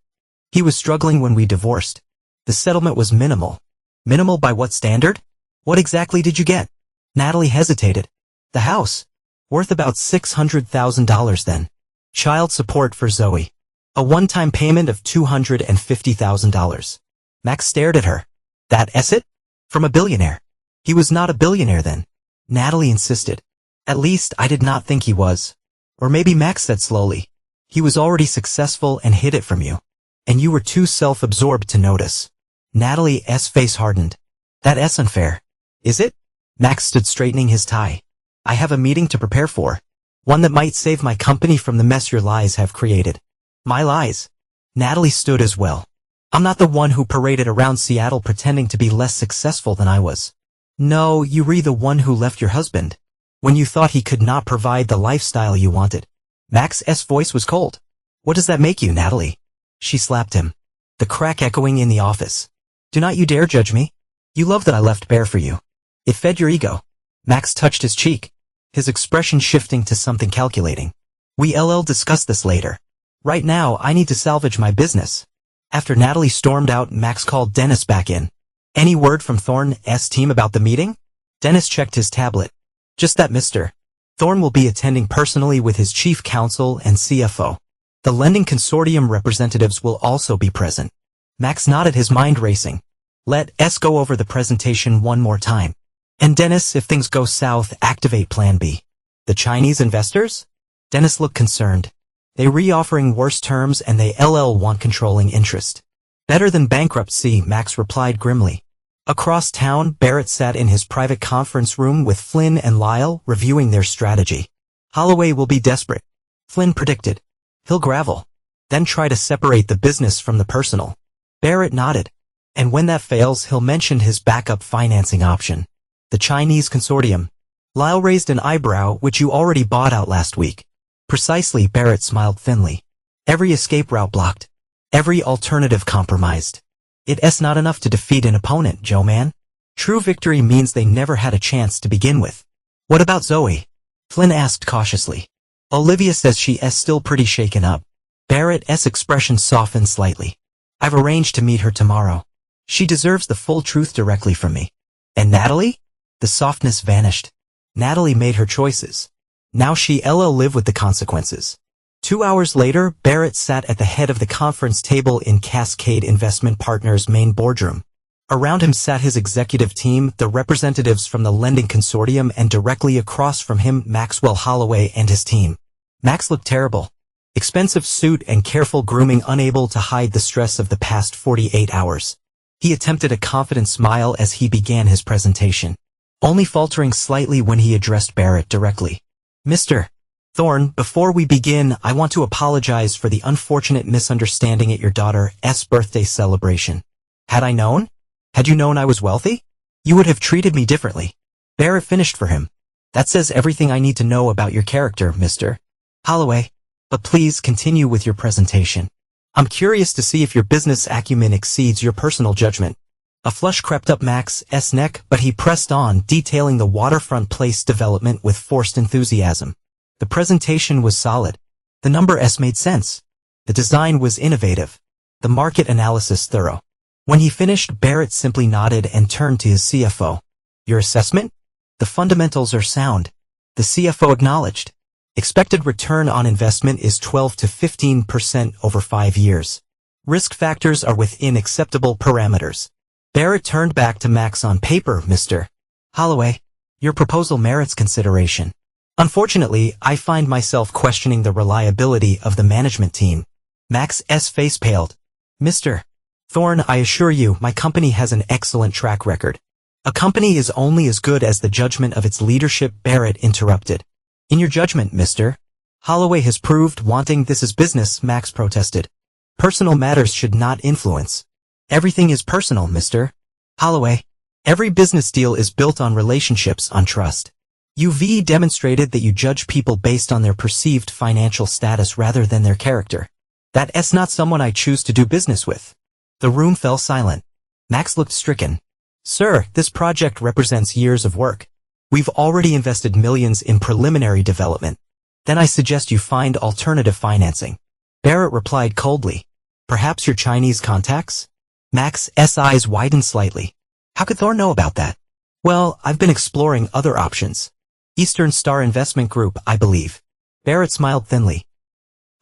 He was struggling when we divorced. The settlement was minimal. Minimal by what standard? What exactly did you get? Natalie hesitated. The house. Worth about $600,000 then. Child support for Zoe. A one-time payment of $250,000. Max stared at her. That's it? From a billionaire. He was not a billionaire then. Natalie insisted. At least I did not think he was. Or maybe, Max said slowly. He was already successful and hid it from you. And you were too self-absorbed to notice. Natalie's face hardened. That's unfair. Is it? Max stood straightening his tie. I have a meeting to prepare for. One that might save my company from the mess your lies have created. My lies? Natalie stood as well. I'm not the one who paraded around Seattle pretending to be less successful than I was. No, you were the one who left your husband when you thought he could not provide the lifestyle you wanted. Max's voice was cold. What does that make you, Natalie? She slapped him. The crack echoing in the office. Do not you dare judge me. You love that I left Bear for you. It fed your ego. Max touched his cheek, his expression shifting to something calculating. We'll discuss this later. Right now, I need to salvage my business. After Natalie stormed out, Max called Dennis back in. Any word from Thorne's team about the meeting? Dennis checked his tablet. Just that, Mr. Thorne will be attending personally with his chief counsel and CFO. The lending consortium representatives will also be present. Max nodded, his mind racing. Let's go over the presentation one more time. And Dennis, if things go south, activate Plan B. The Chinese investors? Dennis looked concerned. They re-offering worse terms and they want controlling interest. Better than bankruptcy, Max replied grimly. Across town, Barrett sat in his private conference room with Flynn and Lyle, reviewing their strategy. Holloway will be desperate. Flynn predicted. He'll gravel. Then try to separate the business from the personal. Barrett nodded. And when that fails, he'll mention his backup financing option. The Chinese consortium. Lyle raised an eyebrow, which you already bought out last week. Precisely, Barrett smiled thinly. Every escape route blocked. Every alternative compromised. It's not enough to defeat an opponent, Joe man. True victory means they never had a chance to begin with. What about Zoe? Flynn asked cautiously. Olivia says she's still pretty shaken up. Barrett's expression softened slightly. I've arranged to meet her tomorrow. She deserves the full truth directly from me. And Natalie? The softness vanished. Natalie made her choices. Now she'll live with the consequences. 2 hours later, Barrett sat at the head of the conference table in Cascade Investment Partners' main boardroom. Around him sat his executive team, the representatives from the lending consortium, and directly across from him, Maxwell Holloway and his team. Max looked terrible. Expensive suit and careful grooming, unable to hide the stress of the past 48 hours. He attempted a confident smile as he began his presentation, only faltering slightly when he addressed Barrett directly. Mr. Thorne, before we begin, I want to apologize for the unfortunate misunderstanding at your daughter's birthday celebration. Had I known? Had you known I was wealthy? You would have treated me differently. Barrett finished for him. That says everything I need to know about your character, Mr. Holloway. But please continue with your presentation. I'm curious to see if your business acumen exceeds your personal judgment. A flush crept up Max's neck, but he pressed on, detailing the waterfront place development with forced enthusiasm. The presentation was solid. The numbers made sense. The design was innovative. The market analysis thorough. When he finished, Barrett simply nodded and turned to his CFO. Your assessment? The fundamentals are sound. The CFO acknowledged. Expected return on investment is 12 to 15% over 5 years. Risk factors are within acceptable parameters. Barrett turned back to Max. On paper, Mr. Holloway, your proposal merits consideration. Unfortunately, I find myself questioning the reliability of the management team. Max's face paled. Mr. Thorne, I assure you, my company has an excellent track record. A company is only as good as the judgment of its leadership, Barrett interrupted. In your judgment, Mr. Holloway has proved wanting. This is business, Max protested. Personal matters should not influence. Everything is personal, Mr. Holloway. Every business deal is built on relationships, on trust. You've demonstrated that you judge people based on their perceived financial status rather than their character. That's not someone I choose to do business with. The room fell silent. Max looked stricken. Sir, this project represents years of work. We've already invested millions in preliminary development. Then I suggest you find alternative financing. Barrett replied coldly. Perhaps your Chinese contacts? Max's eyes widened slightly. How could Thorne know about that? Well, I've been exploring other options. Eastern Star Investment Group, I believe. Barrett smiled thinly.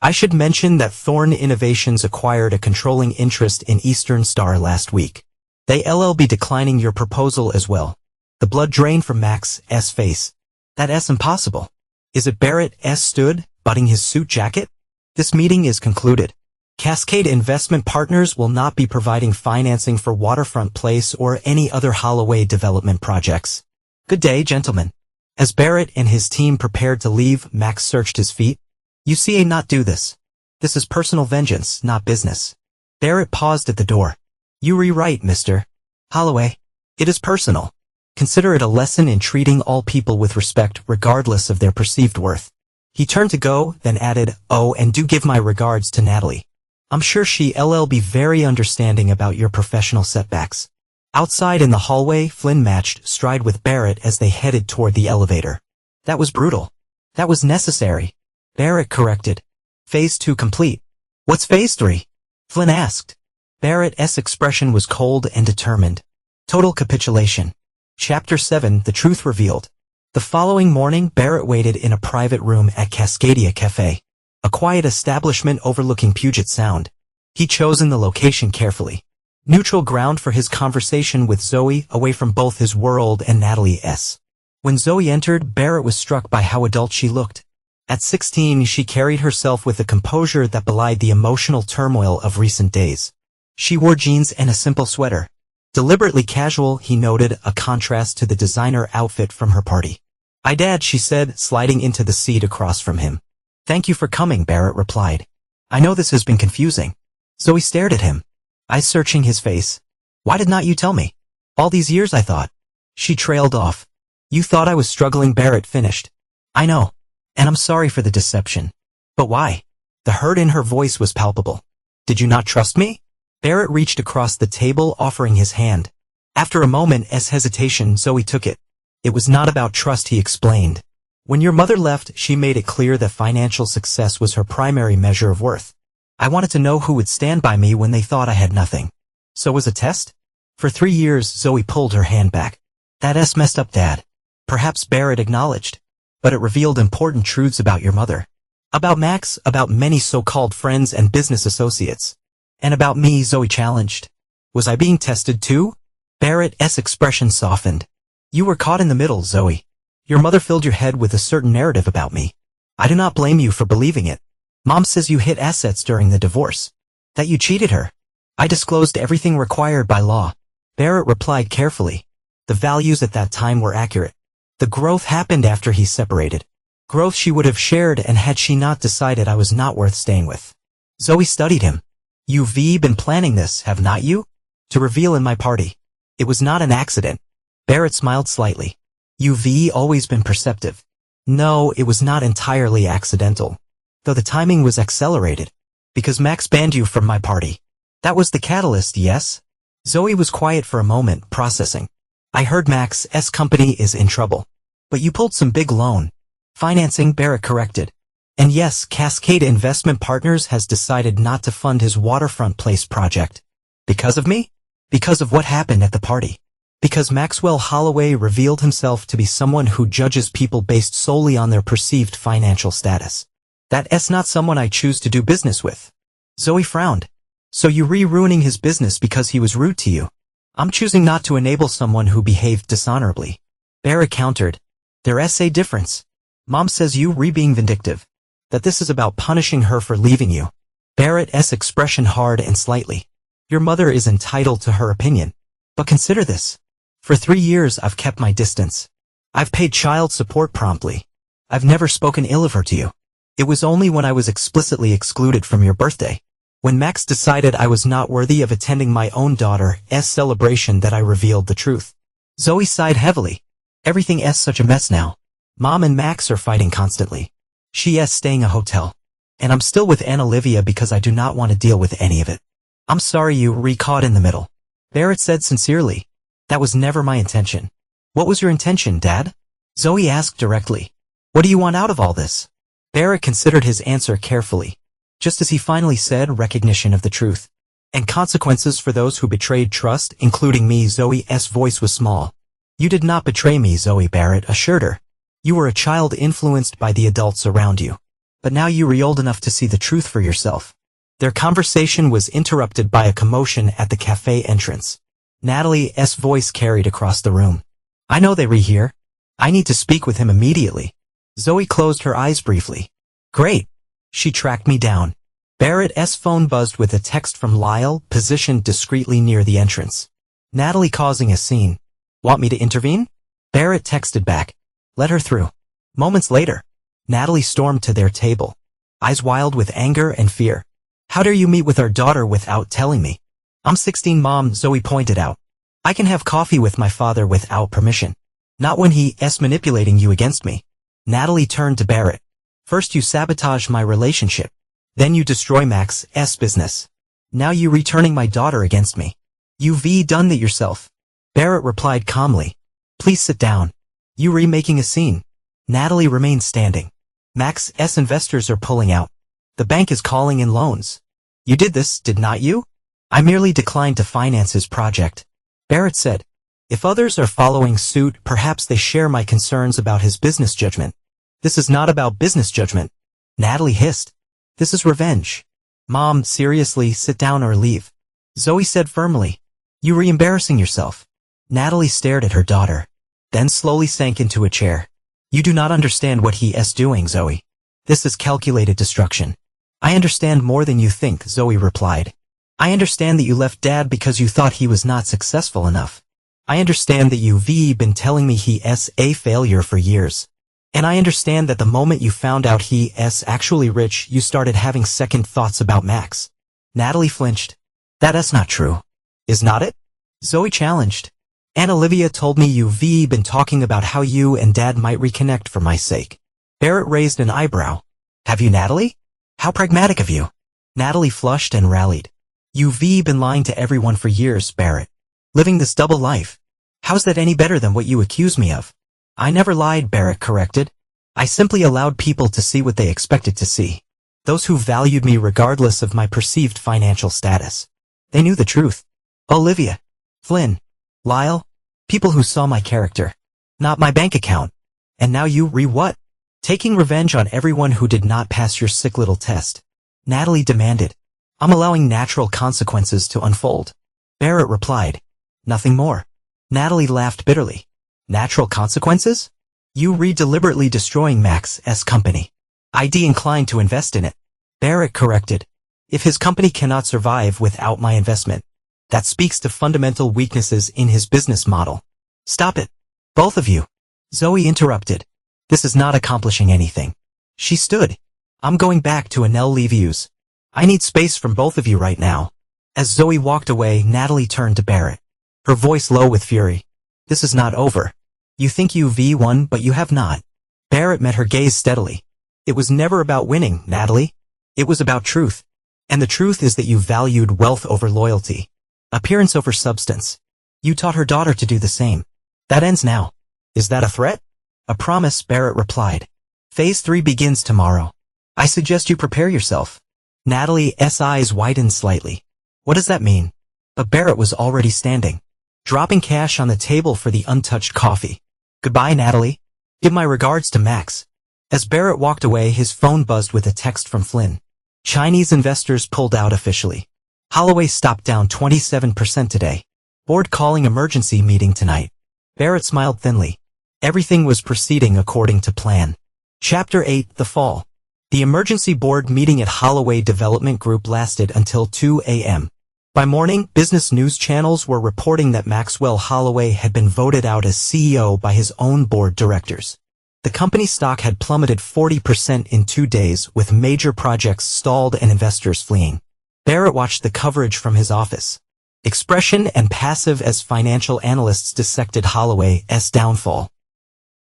I should mention that Thorne Innovations acquired a controlling interest in Eastern Star last week. They'll be declining your proposal as well. The blood drained from Max's face. That's impossible. Is it? Barrett stood, buttoning his suit jacket. This meeting is concluded. Cascade Investment Partners will not be providing financing for Waterfront Place or any other Holloway development projects. Good day, gentlemen. As Barrett and his team prepared to leave, Max searched his feet. You see, not do this. This is personal vengeance, not business. Barrett paused at the door. You rewrite, Mr. Holloway. It is personal. Consider it a lesson in treating all people with respect regardless of their perceived worth. He turned to go, then added, oh, and do give my regards to Natalie. I'm sure she'll be very understanding about your professional setbacks. Outside in the hallway, Flynn matched stride with Barrett as they headed toward the elevator. That was brutal. That was necessary. Barrett corrected. Phase 2 complete. What's Phase 3? Flynn asked. Barrett's expression was cold and determined. Total capitulation. Chapter 7, The Truth Revealed. The following morning, Barrett waited in a private room at Cascadia Cafe, a quiet establishment overlooking Puget Sound. He'd chosen the location carefully. Neutral ground for his conversation with Zoe, away from both his world and Natalie's. When Zoe entered, Barrett was struck by how adult she looked. At 16, she carried herself with a composure that belied the emotional turmoil of recent days. She wore jeans and a simple sweater. Deliberately casual, he noted, a contrast to the designer outfit from her party. Dad, she said, sliding into the seat across from him. Thank you for coming, Barrett replied. I know this has been confusing. Zoe stared at him, eyes searching his face. Why did not you tell me? All these years, I thought. She trailed off. You thought I was struggling, Barrett finished. I know. And I'm sorry for the deception. But why? The hurt in her voice was palpable. Did you not trust me? Barrett reached across the table, offering his hand. After a moment's hesitation, Zoe took it. It was not about trust, he explained. When your mother left, she made it clear that financial success was her primary measure of worth. I wanted to know who would stand by me when they thought I had nothing. So was a test? For 3 years, Zoe pulled her hand back. That's messed up, Dad. Perhaps Barrett acknowledged. But it revealed important truths about your mother. About Max, about many so-called friends and business associates. And about me, Zoe challenged. Was I being tested too? Barrett's expression softened. You were caught in the middle, Zoe. Your mother filled your head with a certain narrative about me. I do not blame you for believing it. Mom says you hid assets during the divorce. That you cheated her. I disclosed everything required by law. Barrett replied carefully. The values at that time were accurate. The growth happened after he separated. Growth she would have shared, and had she not decided I was not worth staying with. Zoe studied him. You've been planning this, have not you? To reveal in my party. It was not an accident. Barrett smiled slightly. You've always been perceptive. No, it was not entirely accidental. Though the timing was accelerated. Because Max banned you from my party. That was the catalyst, yes? Zoe was quiet for a moment, processing. I heard Max's company is in trouble. But you pulled some big loan financing, Barrett corrected. And yes, Cascade Investment Partners has decided not to fund his waterfront place project. Because of me? Because of what happened at the party. Because Maxwell Holloway revealed himself to be someone who judges people based solely on their perceived financial status. That's not someone I choose to do business with. Zoe frowned. So you ruining his business because he was rude to you? I'm choosing not to enable someone who behaved dishonorably. Barrett countered. There's a difference. Mom says you being vindictive. That this is about punishing her for leaving you. Barrett's expression hard and slightly. Your mother is entitled to her opinion. But consider this. For 3 years I've kept my distance. I've paid child support promptly. I've never spoken ill of her to you. It was only when I was explicitly excluded from your birthday. When Max decided I was not worthy of attending my own daughter's celebration that I revealed the truth. Zoe sighed heavily. Everything's such a mess now. Mom and Max are fighting constantly. She's staying a hotel. And I'm still with Aunt Olivia because I do not want to deal with any of it. I'm sorry you caught in the middle. Barrett said sincerely. That was never my intention. What was your intention, Dad? Zoe asked directly. What do you want out of all this? Barrett considered his answer carefully. Just as he finally said, recognition of the truth. And consequences for those who betrayed trust, including me. Zoe's voice was small. You did not betray me, Zoe, Barrett assured her. You were a child influenced by the adults around you. But now you're old enough to see the truth for yourself. Their conversation was interrupted by a commotion at the cafe entrance. Natalie's voice carried across the room. I know they're here. I need to speak with him immediately. Zoe closed her eyes briefly. Great. She tracked me down. Barrett's phone buzzed with a text from Lyle, positioned discreetly near the entrance. Natalie causing a scene. Want me to intervene? Barrett texted back. Let her through. Moments later, Natalie stormed to their table. Eyes wild with anger and fear. How dare you meet with our daughter without telling me? I'm 16, Mom, Zoe pointed out. I can have coffee with my father without permission. Not when he's manipulating you against me. Natalie turned to Barrett. First you sabotage my relationship. Then you destroy Max's business. Now you returning my daughter against me. You've done that yourself. Barrett replied calmly. Please sit down. You remaking a scene. Natalie remained standing. Max's investors are pulling out. The bank is calling in loans. You did this, did not you? I merely declined to finance his project. Barrett said. If others are following suit, perhaps they share my concerns about his business judgment. This is not about business judgment. Natalie hissed. This is revenge. Mom, seriously, sit down or leave. Zoe said firmly. You re-embarrassing yourself. Natalie stared at her daughter. Then slowly sank into a chair. You do not understand what he's doing, Zoe. This is calculated destruction. I understand more than you think, Zoe replied. I understand that you left Dad because you thought he was not successful enough. I understand that you've been telling me he's a failure for years. And I understand that the moment you found out he's actually rich, you started having second thoughts about Max. Natalie flinched. That's not true. Is not it? Zoe challenged. Aunt Olivia told me you've been talking about how you and Dad might reconnect for my sake. Barrett raised an eyebrow. Have you, Natalie? How pragmatic of you. Natalie flushed and rallied. You've been lying to everyone for years, Barrett. Living this double life. How's that any better than what you accuse me of? I never lied, Barrett corrected. I simply allowed people to see what they expected to see. Those who valued me regardless of my perceived financial status. They knew the truth. Olivia. Flynn. Lyle. People who saw my character. Not my bank account. And now you what? Taking revenge on everyone who did not pass your sick little test. Natalie demanded. I'm allowing natural consequences to unfold. Barrett replied. Nothing more. Natalie laughed bitterly. Natural consequences? You deliberately destroying Max's company. I'd inclined to invest in it. Barrett corrected. If his company cannot survive without my investment, that speaks to fundamental weaknesses in his business model. Stop it. Both of you. Zoe interrupted. This is not accomplishing anything. She stood. I'm going back to Anel Levius. I need space from both of you right now. As Zoe walked away, Natalie turned to Barrett. Her voice low with fury. This is not over. You think you've won, but you have not. Barrett met her gaze steadily. It was never about winning, Natalie. It was about truth. And the truth is that you valued wealth over loyalty. Appearance over substance. You taught her daughter to do the same. That ends now. Is that a threat? A promise, Barrett replied. Phase 3 begins tomorrow. I suggest you prepare yourself. Natalie's eyes widened slightly. What does that mean? But Barrett was already standing, dropping cash on the table for the untouched coffee. Goodbye, Natalie. Give my regards to Max. As Barrett walked away, his phone buzzed with a text from Flynn. Chinese investors pulled out officially. Holloway stopped down 27% today. Board calling emergency meeting tonight. Barrett smiled thinly. Everything was proceeding according to plan. Chapter 8, The Fall. The emergency board meeting at Holloway Development Group lasted until 2 a.m. By morning, business news channels were reporting that Maxwell Holloway had been voted out as CEO by his own board directors. The company's stock had plummeted 40% in 2 days, with major projects stalled and investors fleeing. Barrett watched the coverage from his office. Expression and passive as financial analysts dissected Holloway's downfall.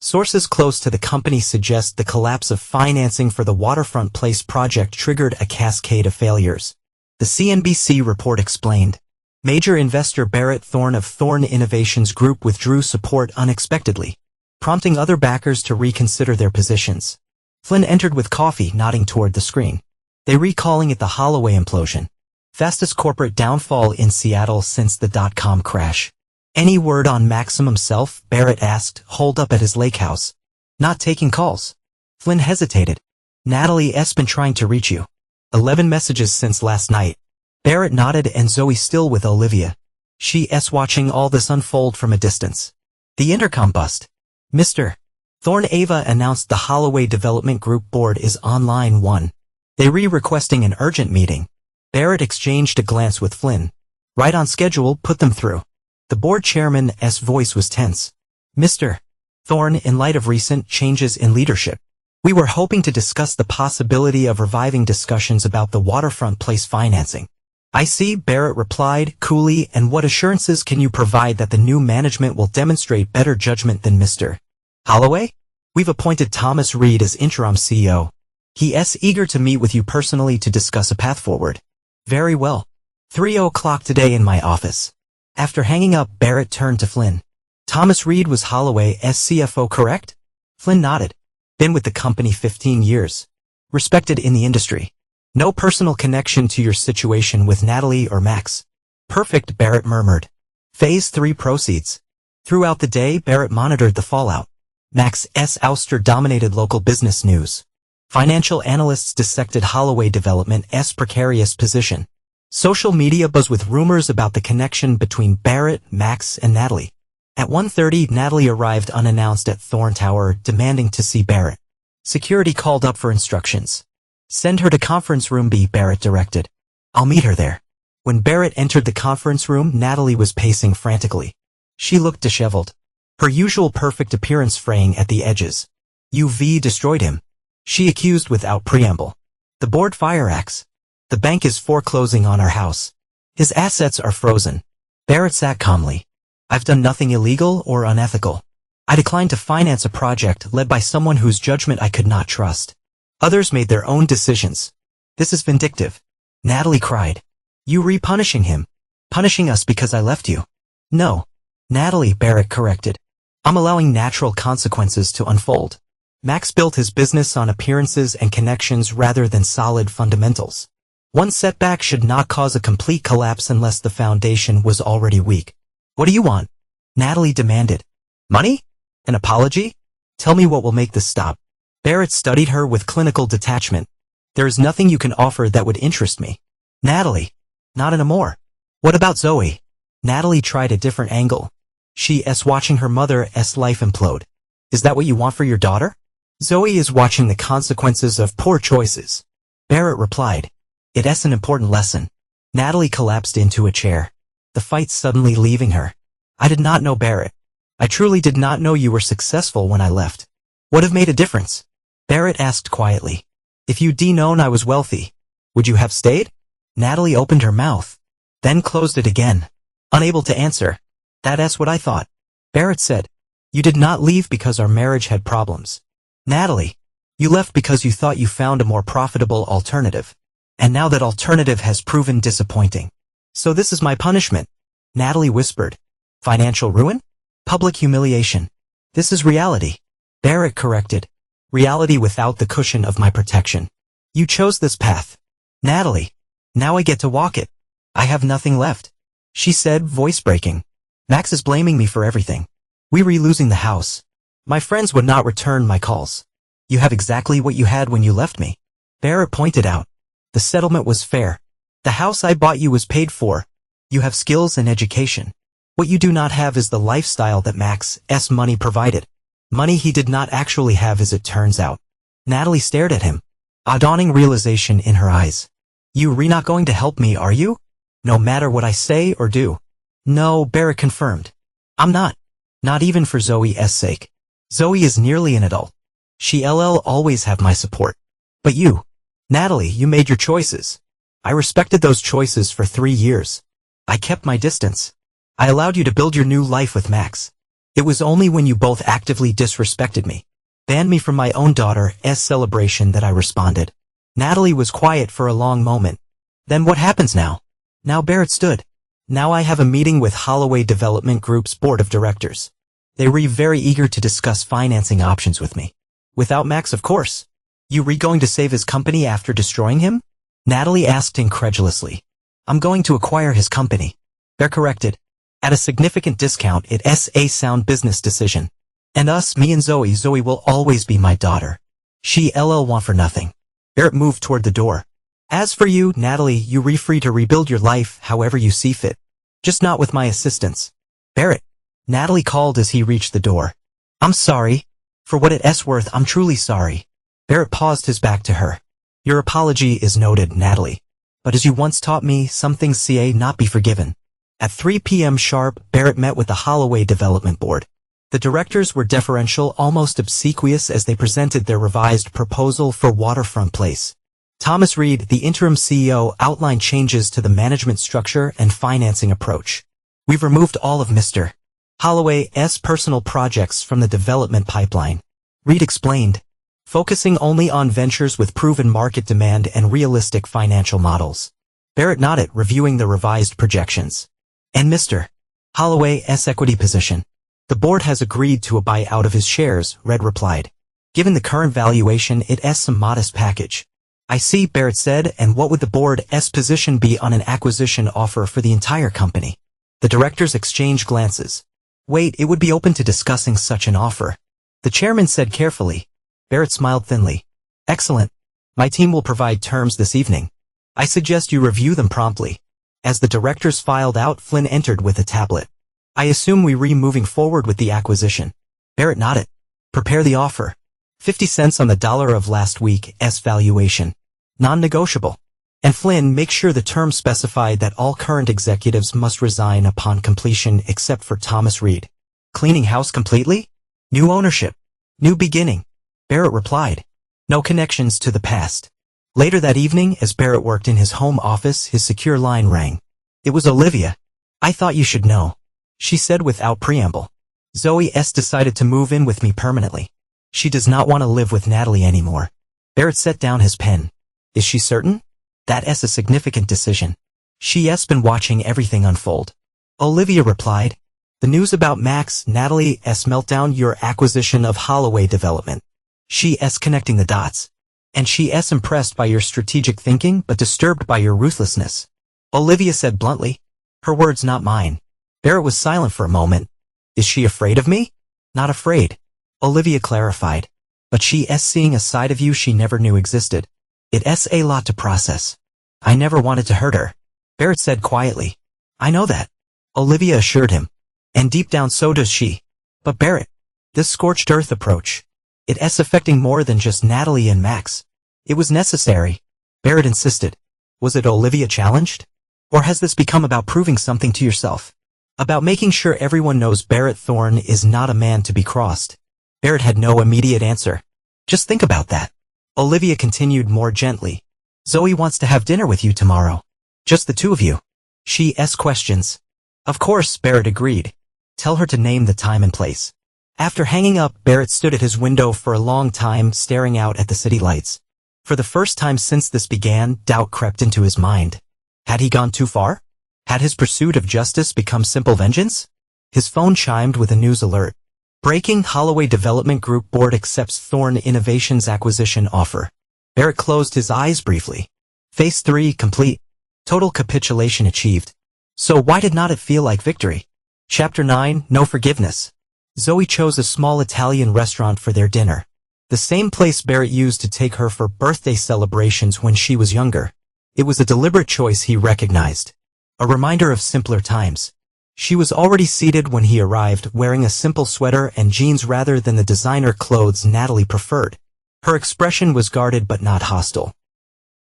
Sources close to the company suggest the collapse of financing for the Waterfront Place project triggered a cascade of failures. The CNBC report explained. Major investor Barrett Thorne of Thorne Innovations Group withdrew support unexpectedly, prompting other backers to reconsider their positions. Flynn entered with coffee, nodding toward the screen. They recalling it the Holloway implosion. Fastest corporate downfall in Seattle since the dot-com crash. Any word on Maximum Self? Barrett asked, holed up at his lake house. Not taking calls. Flynn hesitated. Natalie's been trying to reach you. 11 messages since last night. Barrett nodded and Zoe still with Olivia. She's watching all this unfold from a distance. The intercom buzzed. Mr. Thorne Ava announced the Holloway Development Group board is online 1. They requesting an urgent meeting. Barrett exchanged a glance with Flynn. Right on schedule, put them through. The board chairman's voice was tense. Mr. Thorne, in light of recent changes in leadership, We were hoping to discuss the possibility of reviving discussions about the waterfront place financing. I see, Barrett replied coolly, and what assurances can you provide that the new management will demonstrate better judgment than Mr. Holloway? We've appointed Thomas Reed as interim CEO. He is eager to meet with you personally to discuss a path forward. Very well. 3:00 today in my office. After hanging up, Barrett turned to Flynn. Thomas Reed was Holloway's CFO, correct? Flynn nodded. Been with the company 15 years. Respected in the industry. No personal connection to your situation with Natalie or Max. Perfect, Barrett murmured. Phase 3 proceeds. Throughout the day, Barrett monitored the fallout. Max's ouster dominated local business news. Financial analysts dissected Holloway Development's precarious position. Social media buzzed with rumors about the connection between Barrett, Max, and Natalie. At 1:30, Natalie arrived unannounced at Thorn Tower, demanding to see Barrett. Security called up for instructions. Send her to conference room B, Barrett directed. I'll meet her there. When Barrett entered the conference room, Natalie was pacing frantically. She looked disheveled. Her usual perfect appearance fraying at the edges. You've destroyed him, she accused without preamble. The board fire axe. The bank is foreclosing on our house. His assets are frozen. Barrett sat calmly. I've done nothing illegal or unethical. I declined to finance a project led by someone whose judgment I could not trust. Others made their own decisions. This is vindictive. Natalie cried. You punishing him. Punishing us because I left you. No. Natalie, Barrett corrected. I'm allowing natural consequences to unfold. Max built his business on appearances and connections rather than solid fundamentals. One setback should not cause a complete collapse unless the foundation was already weak. What do you want? Natalie demanded. Money? An apology? Tell me what will make this stop. Barrett studied her with clinical detachment. There is nothing you can offer that would interest me. Natalie. Not anymore. What about Zoe? Natalie tried a different angle. She's watching her mother's life implode. Is that what you want for your daughter? Zoe is watching the consequences of poor choices. Barrett replied. It's an important lesson. Natalie collapsed into a chair. The fight suddenly leaving her. I did not know Barrett. I truly did not know you were successful when I left. What have made a difference? Barrett asked quietly. If you'd known I was wealthy, would you have stayed? Natalie opened her mouth, then closed it again. Unable to answer. That's what I thought. Barrett said. You did not leave because our marriage had problems. Natalie, you left because you thought you found a more profitable alternative. And now that alternative has proven disappointing. So this is my punishment. Natalie whispered. Financial ruin? Public humiliation. This is reality. Barrett corrected. Reality without the cushion of my protection. You chose this path. Natalie. Now I get to walk it. I have nothing left. She said, voice breaking. Max is blaming me for everything. We were losing the house. My friends would not return my calls. You have exactly what you had when you left me. Barrett pointed out. The settlement was fair. The house I bought you was paid for. You have skills and education. What you do not have is the lifestyle that Max's money provided. Money he did not actually have, as it turns out. Natalie stared at him. A dawning realization in her eyes. You're not going to help me, are you? No matter what I say or do. No, Barrett confirmed. I'm not. Not even for Zoe's sake. Zoe is nearly an adult. She'll always have my support. But you. Natalie, you made your choices. I respected those choices for 3 years. I kept my distance. I allowed you to build your new life with Max. It was only when you both actively disrespected me, banned me from my own daughter's celebration, that I responded. Natalie was quiet for a long moment. Then what happens now? Now Barrett stood. Now I have a meeting with Holloway Development Group's board of directors. They were very eager to discuss financing options with me. Without Max, of course. You going to save his company after destroying him? Natalie asked incredulously. I'm going to acquire his company. Barrett corrected. At a significant discount. It's a sound business decision. And me and Zoe will always be my daughter. She'll want for nothing. Barrett moved toward the door. As for you, Natalie, you're free to rebuild your life however you see fit. Just not with my assistance. Barrett. Natalie called as he reached the door. I'm sorry. For what it's worth, I'm truly sorry. Barrett paused, his back to her. Your apology is noted, Natalie. But as you once taught me, some things not be forgiven. At 3 p.m. sharp, Barrett met with the Holloway Development Board. The directors were deferential, almost obsequious as they presented their revised proposal for Waterfront Place. Thomas Reed, the interim CEO, outlined changes to the management structure and financing approach. We've removed all of Mr. Holloway's personal projects from the development pipeline, Reed explained, focusing only on ventures with proven market demand and realistic financial models. Barrett nodded, reviewing the revised projections. And Mr. Holloway's equity position. The board has agreed to a buyout of his shares, Reed replied. Given the current valuation, it's some modest package. I see, Barrett said, and what would the board's position be on an acquisition offer for the entire company? The directors exchanged glances. Wait, it would be open to discussing such an offer. The chairman said carefully. Barrett smiled thinly. Excellent. My team will provide terms this evening. I suggest you review them promptly. As the directors filed out, Flynn entered with a tablet. I assume we're moving forward with the acquisition. Barrett nodded. Prepare the offer. 50 cents on the dollar of last week's valuation. Non-negotiable. And Flynn, make sure the terms specify that all current executives must resign upon completion except for Thomas Reed. Cleaning house completely? New ownership. New beginning. Barrett replied. No connections to the past. Later that evening, as Barrett worked in his home office, his secure line rang. It was Olivia. I thought you should know, she said without preamble. Zoe decided to move in with me permanently. She does not want to live with Natalie anymore. Barrett set down his pen. Is she certain? That's a significant decision. She's been watching everything unfold. Olivia replied. The news about Natalie's meltdown, your acquisition of Holloway Development. She's connecting the dots. And she's impressed by your strategic thinking but disturbed by your ruthlessness. Olivia said bluntly. Her words, not mine. Barrett was silent for a moment. Is she afraid of me? Not afraid. Olivia clarified. But she's seeing a side of you she never knew existed. It's a lot to process. I never wanted to hurt her. Barrett said quietly. I know that. Olivia assured him. And deep down so does she. But Barrett, this scorched earth approach. It's affecting more than just Natalie and Max. It was necessary. Barrett insisted. Was it Olivia challenged? Or has this become about proving something to yourself? About making sure everyone knows Barrett Thorne is not a man to be crossed? Barrett had no immediate answer. Just think about that. Olivia continued more gently. Zoe wants to have dinner with you tomorrow. Just the two of you. She asks questions. Of course, Barrett agreed. Tell her to name the time and place. After hanging up, Barrett stood at his window for a long time, staring out at the city lights. For the first time since this began, doubt crept into his mind. Had he gone too far? Had his pursuit of justice become simple vengeance? His phone chimed with a news alert. Breaking: Holloway Development Group Board accepts Thorne Innovations acquisition offer. Barrett closed his eyes briefly. Phase 3 complete. Total capitulation achieved. So why did not it feel like victory? Chapter 9, No Forgiveness. Zoe chose a small Italian restaurant for their dinner. The same place Barrett used to take her for birthday celebrations when she was younger. It was a deliberate choice, he recognized. A reminder of simpler times. She was already seated when he arrived, wearing a simple sweater and jeans rather than the designer clothes Natalie preferred. Her expression was guarded but not hostile.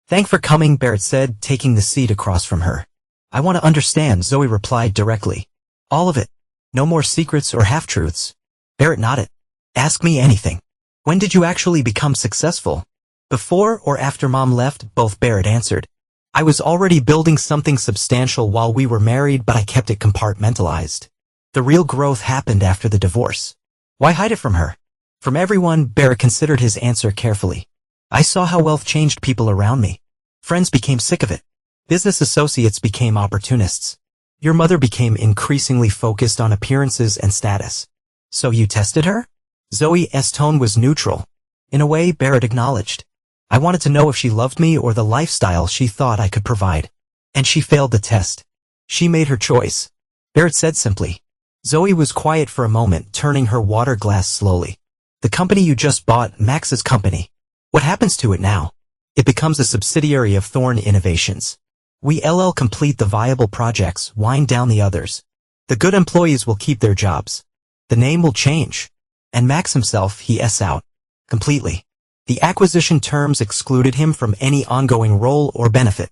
Thanks for coming, Barrett said, taking the seat across from her. I want to understand, Zoe replied directly. All of it. No more secrets or half-truths. Barrett nodded. Ask me anything. When did you actually become successful? Before or after Mom left? Both, Barrett answered. I was already building something substantial while we were married, but I kept it compartmentalized. The real growth happened after the divorce. Why hide it from her? From everyone, Barrett considered his answer carefully. I saw how wealth changed people around me. Friends became sick of it. Business associates became opportunists. Your mother became increasingly focused on appearances and status. So you tested her? Zoe's tone was neutral. In a way, Barrett acknowledged. I wanted to know if she loved me or the lifestyle she thought I could provide. And she failed the test. She made her choice. Barrett said simply. Zoe was quiet for a moment, turning her water glass slowly. The company you just bought, Max's company. What happens to it now? It becomes a subsidiary of Thorne Innovations. We complete the viable projects, wind down the others. The good employees will keep their jobs. The name will change. And Max himself, he's out. Completely. The acquisition terms excluded him from any ongoing role or benefit.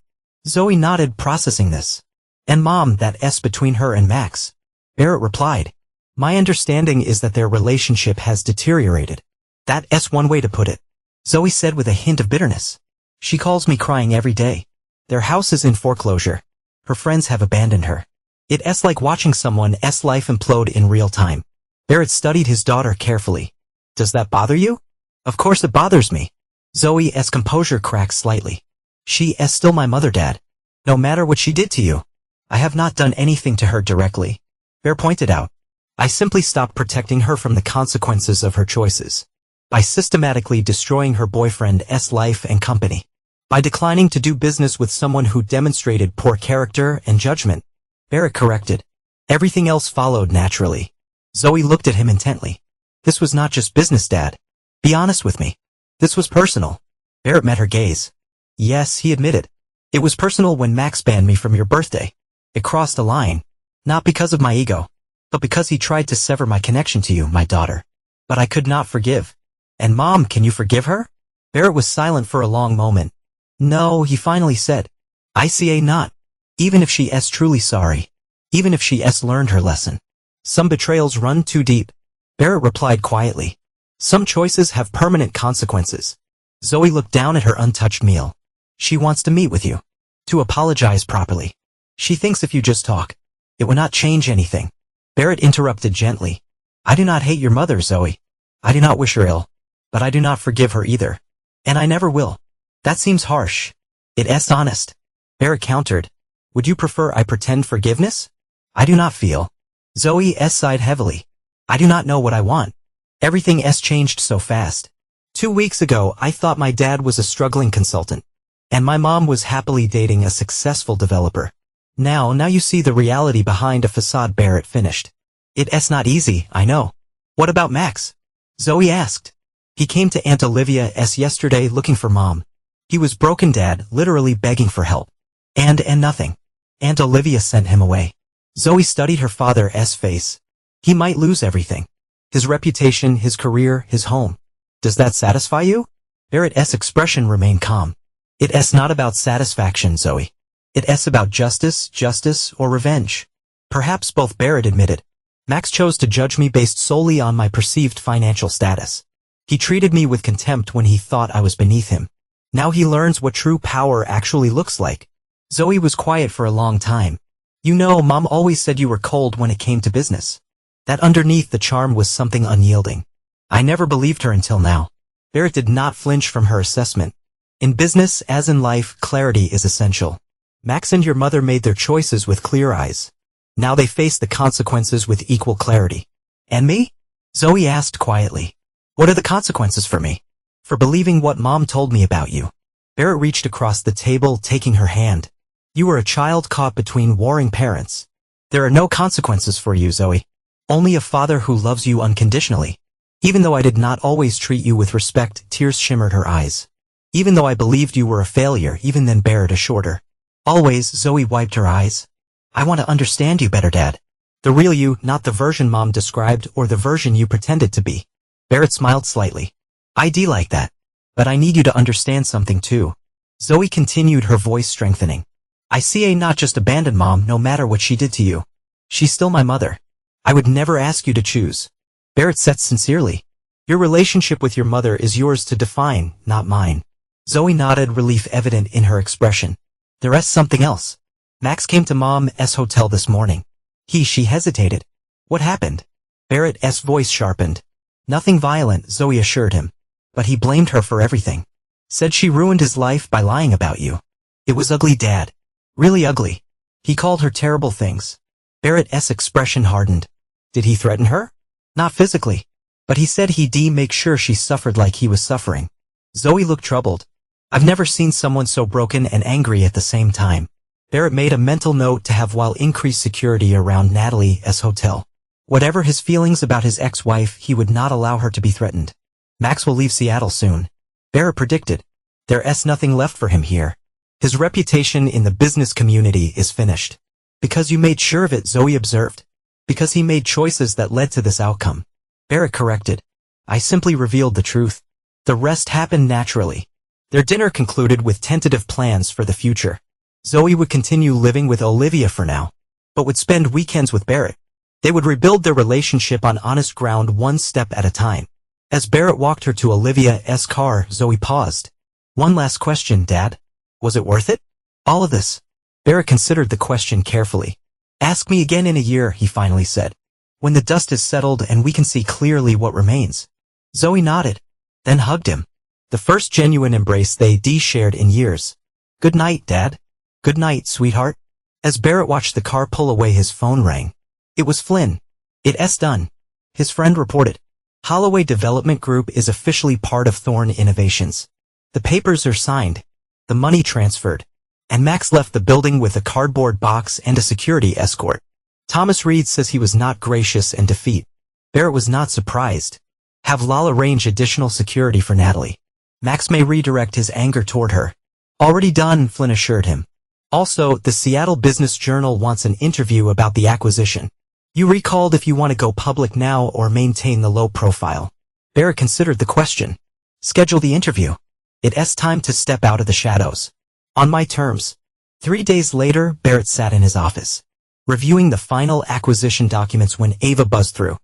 Zoe nodded, processing this. And Mom, that's between her and Max. Barrett replied. My understanding is that their relationship has deteriorated. That's one way to put it. Zoe said with a hint of bitterness. She calls me crying every day. Their house is in foreclosure. Her friends have abandoned her. It's like watching someone's life implode in real time. Barrett studied his daughter carefully. Does that bother you? Of course it bothers me. Zoe's composure cracked slightly. She's still my mother, Dad. No matter what she did to you. I have not done anything to her directly. Bear pointed out. I simply stopped protecting her from the consequences of her choices. By systematically destroying her boyfriend's life and company. By declining to do business with someone who demonstrated poor character and judgment. Barrett corrected. Everything else followed naturally. Zoe looked at him intently. This was not just business, Dad. Be honest with me. This was personal. Barrett met her gaze. Yes, he admitted. It was personal when Max banned me from your birthday. It crossed a line. Not because of my ego, but because he tried to sever my connection to you, my daughter. But I could not forgive. And Mom, can you forgive her? Barrett was silent for a long moment. No, he finally said. I see not. Even if she's truly sorry. Even if she's learned her lesson. Some betrayals run too deep. Barrett replied quietly. Some choices have permanent consequences. Zoe looked down at her untouched meal. She wants to meet with you. To apologize properly. She thinks if you just talk, it will not change anything. Barrett interrupted gently. I do not hate your mother, Zoe. I do not wish her ill. But I do not forgive her either. And I never will. That seems harsh. It's honest. Barrett countered. Would you prefer I pretend forgiveness? I do not feel. Zoe sighed heavily. I do not know what I want. Everything's changed so fast. 2 weeks ago, I thought my dad was a struggling consultant. And my mom was happily dating a successful developer. Now you see the reality behind a facade. Barrett finished. It's not easy, I know. What about Max? Zoe asked. He came to Aunt Olivia's yesterday looking for Mom. He was broken, Dad, literally begging for help. And nothing. Aunt Olivia sent him away. Zoe studied her father's face. He might lose everything. His reputation, his career, his home. Does that satisfy you? Barrett's expression remained calm. It's not about satisfaction, Zoe. It's about justice or revenge. Perhaps both, Barrett admitted. Max chose to judge me based solely on my perceived financial status. He treated me with contempt when he thought I was beneath him. Now he learns what true power actually looks like. Zoe was quiet for a long time. You know, Mom always said you were cold when it came to business. That underneath the charm was something unyielding. I never believed her until now. Barrett did not flinch from her assessment. In business, as in life, clarity is essential. Max and your mother made their choices with clear eyes. Now they face the consequences with equal clarity. And me? Zoe asked quietly. What are the consequences for me? For believing what Mom told me about you. Barrett reached across the table, taking her hand. You were a child caught between warring parents. There are no consequences for you, Zoe. Only a father who loves you unconditionally. Even though I did not always treat you with respect, tears shimmered her eyes. Even though I believed you were a failure, even then, Barrett assured her. Always, Zoe wiped her eyes. I want to understand you better, Dad. The real you, not the version Mom described or the version you pretended to be. Barrett smiled slightly. I'd like that. But I need you to understand something too. Zoe continued, her voice strengthening. I see not just abandon Mom no matter what she did to you. She's still my mother. I would never ask you to choose. Barrett said sincerely. Your relationship with your mother is yours to define, not mine. Zoe nodded, relief evident in her expression. There's something else. Max came to Mom's hotel this morning. She hesitated. What happened? Barrett's voice sharpened. Nothing violent, Zoe assured him. But he blamed her for everything. Said she ruined his life by lying about you. It was ugly, Dad. Really ugly. He called her terrible things. Barrett's expression hardened. Did he threaten her? Not physically. But he said he'd make sure she suffered like he was suffering. Zoe looked troubled. I've never seen someone so broken and angry at the same time. Barrett made a mental note to have while increased security around Natalie's hotel. Whatever his feelings about his ex-wife, he would not allow her to be threatened. Max will leave Seattle soon. Barrett predicted. There's nothing left for him here. His reputation in the business community is finished. Because you made sure of it, Zoe observed. Because he made choices that led to this outcome. Barrett corrected. I simply revealed the truth. The rest happened naturally. Their dinner concluded with tentative plans for the future. Zoe would continue living with Olivia for now, but would spend weekends with Barrett. They would rebuild their relationship on honest ground one step at a time. As Barrett walked her to Olivia's car, Zoe paused. One last question, Dad. Was it worth it? All of this? Barrett considered the question carefully. Ask me again in a year, he finally said. When the dust is settled and we can see clearly what remains. Zoe nodded, then hugged him. The first genuine embrace they shared in years. Good night, Dad. Good night, sweetheart. As Barrett watched the car pull away, his phone rang. It was Flynn. It's done. His friend reported. Holloway Development Group is officially part of Thorn Innovations. The papers are signed. The money transferred. And Max left the building with a cardboard box and a security escort. Thomas Reed says he was not gracious in defeat. Barrett was not surprised. Have Lala arrange additional security for Natalie. Max may redirect his anger toward her. Already done, Flynn assured him. Also, the Seattle Business Journal wants an interview about the acquisition. You recalled if you want to go public now or maintain the low profile. Barrett considered the question. Schedule the interview. It's time to step out of the shadows. On my terms. 3 days later, Barrett sat in his office, reviewing the final acquisition documents when Ava buzzed through.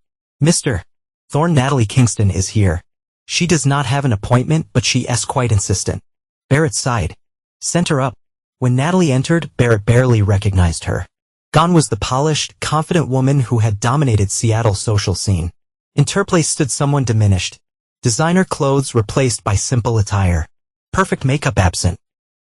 Mr. Thorn, Natalie Kingston is here. She does not have an appointment, but she's quite insistent. Barrett sighed. Sent her up. When Natalie entered, Barrett barely recognized her. Gone was the polished, confident woman who had dominated Seattle's social scene. In her place stood someone diminished. Designer clothes replaced by simple attire. Perfect makeup absent.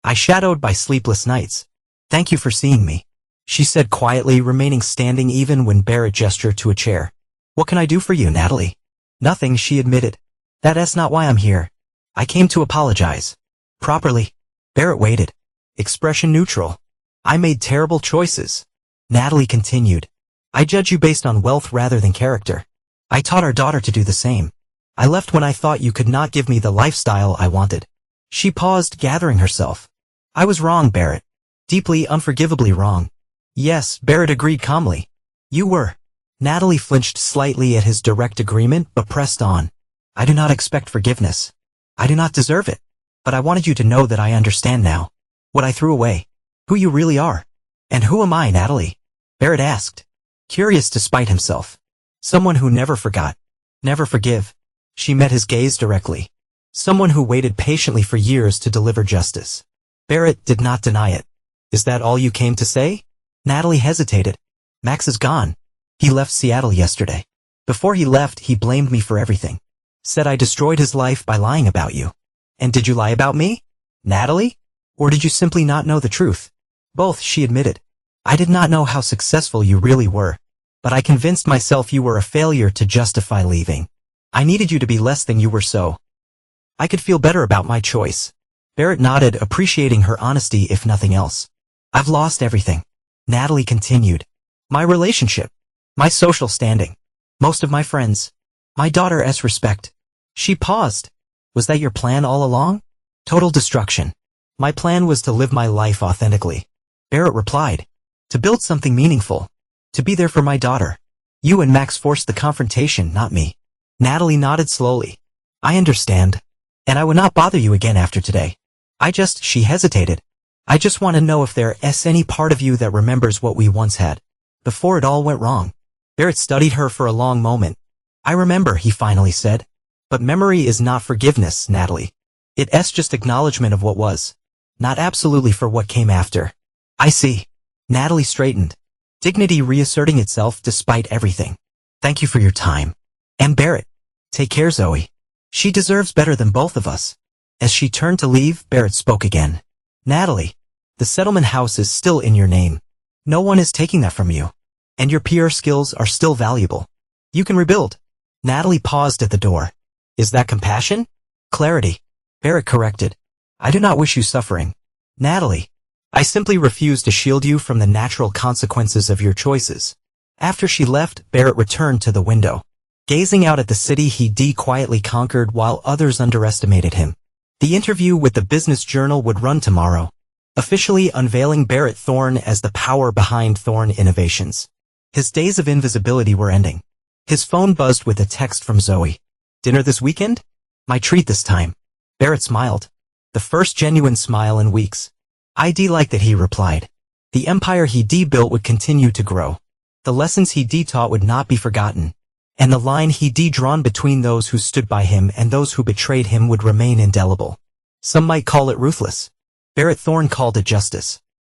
Eyeshadowed by sleepless nights. Thank you for seeing me, she said quietly, remaining standing even when Barrett gestured to a chair. What can I do for you, Natalie? Nothing, she admitted. That's not why I'm here. I came to apologize. Properly. Barrett waited. Expression neutral. I made terrible choices. Natalie continued. I judge you based on wealth rather than character. I taught our daughter to do the same. I left when I thought you could not give me the lifestyle I wanted. She paused, gathering herself. I was wrong, Barrett. Deeply, unforgivably wrong. Yes, Barrett agreed calmly. You were. Natalie flinched slightly at his direct agreement, but pressed on. I do not expect forgiveness. I do not deserve it. But I wanted you to know that I understand now. What I threw away. Who you really are. And who am I, Natalie? Barrett asked. Curious despite himself. Someone who never forgot. Never forgive. She met his gaze directly. Someone who waited patiently for years to deliver justice. Barrett did not deny it. Is that all you came to say? Natalie hesitated. Max is gone. He left Seattle yesterday. Before he left, he blamed me for everything. Said I destroyed his life by lying about you. And did you lie about me, Natalie? Or did you simply not know the truth? Both, she admitted. I did not know how successful you really were. But I convinced myself you were a failure to justify leaving. I needed you to be less than you were so I could feel better about my choice. Barrett nodded, appreciating her honesty if nothing else. I've lost everything. Natalie continued. My relationship. My social standing. Most of my friends. My daughter's respect. She paused. Was that your plan all along? Total destruction. My plan was to live my life authentically. Barrett replied. To build something meaningful. To be there for my daughter. You and Max forced the confrontation, not me. Natalie nodded slowly. I understand. And I would not bother you again after today. She hesitated. I just want to know if there's any part of you that remembers what we once had. Before it all went wrong. Barrett studied her for a long moment. I remember, he finally said. But memory is not forgiveness, Natalie. It's just acknowledgement of what was. Not absolutely for what came after. I see. Natalie straightened. Dignity reasserting itself despite everything. Thank you for your time. And Barrett. Take care, Zoe. She deserves better than both of us. As she turned to leave, Barrett spoke again. Natalie, the settlement house is still in your name. No one is taking that from you. And your PR skills are still valuable. You can rebuild. Natalie paused at the door. Is that compassion? Clarity. Barrett corrected. I do not wish you suffering. Natalie, I simply refuse to shield you from the natural consequences of your choices. After she left, Barrett returned to the window. Gazing out at the city he quietly conquered while others underestimated him. The interview with the Business Journal would run tomorrow, officially unveiling Barrett Thorn as the power behind Thorn Innovations. His days of invisibility were ending. His phone buzzed with a text from Zoe. Dinner this weekend? My treat this time. Barrett smiled. The first genuine smile in weeks. I'd like that, he replied. The empire he built would continue to grow. The lessons he taught would not be forgotten, and the line he drawn between those who stood by him and those who betrayed him would remain indelible. Some might call it ruthless. Barrett Thorne called it justice.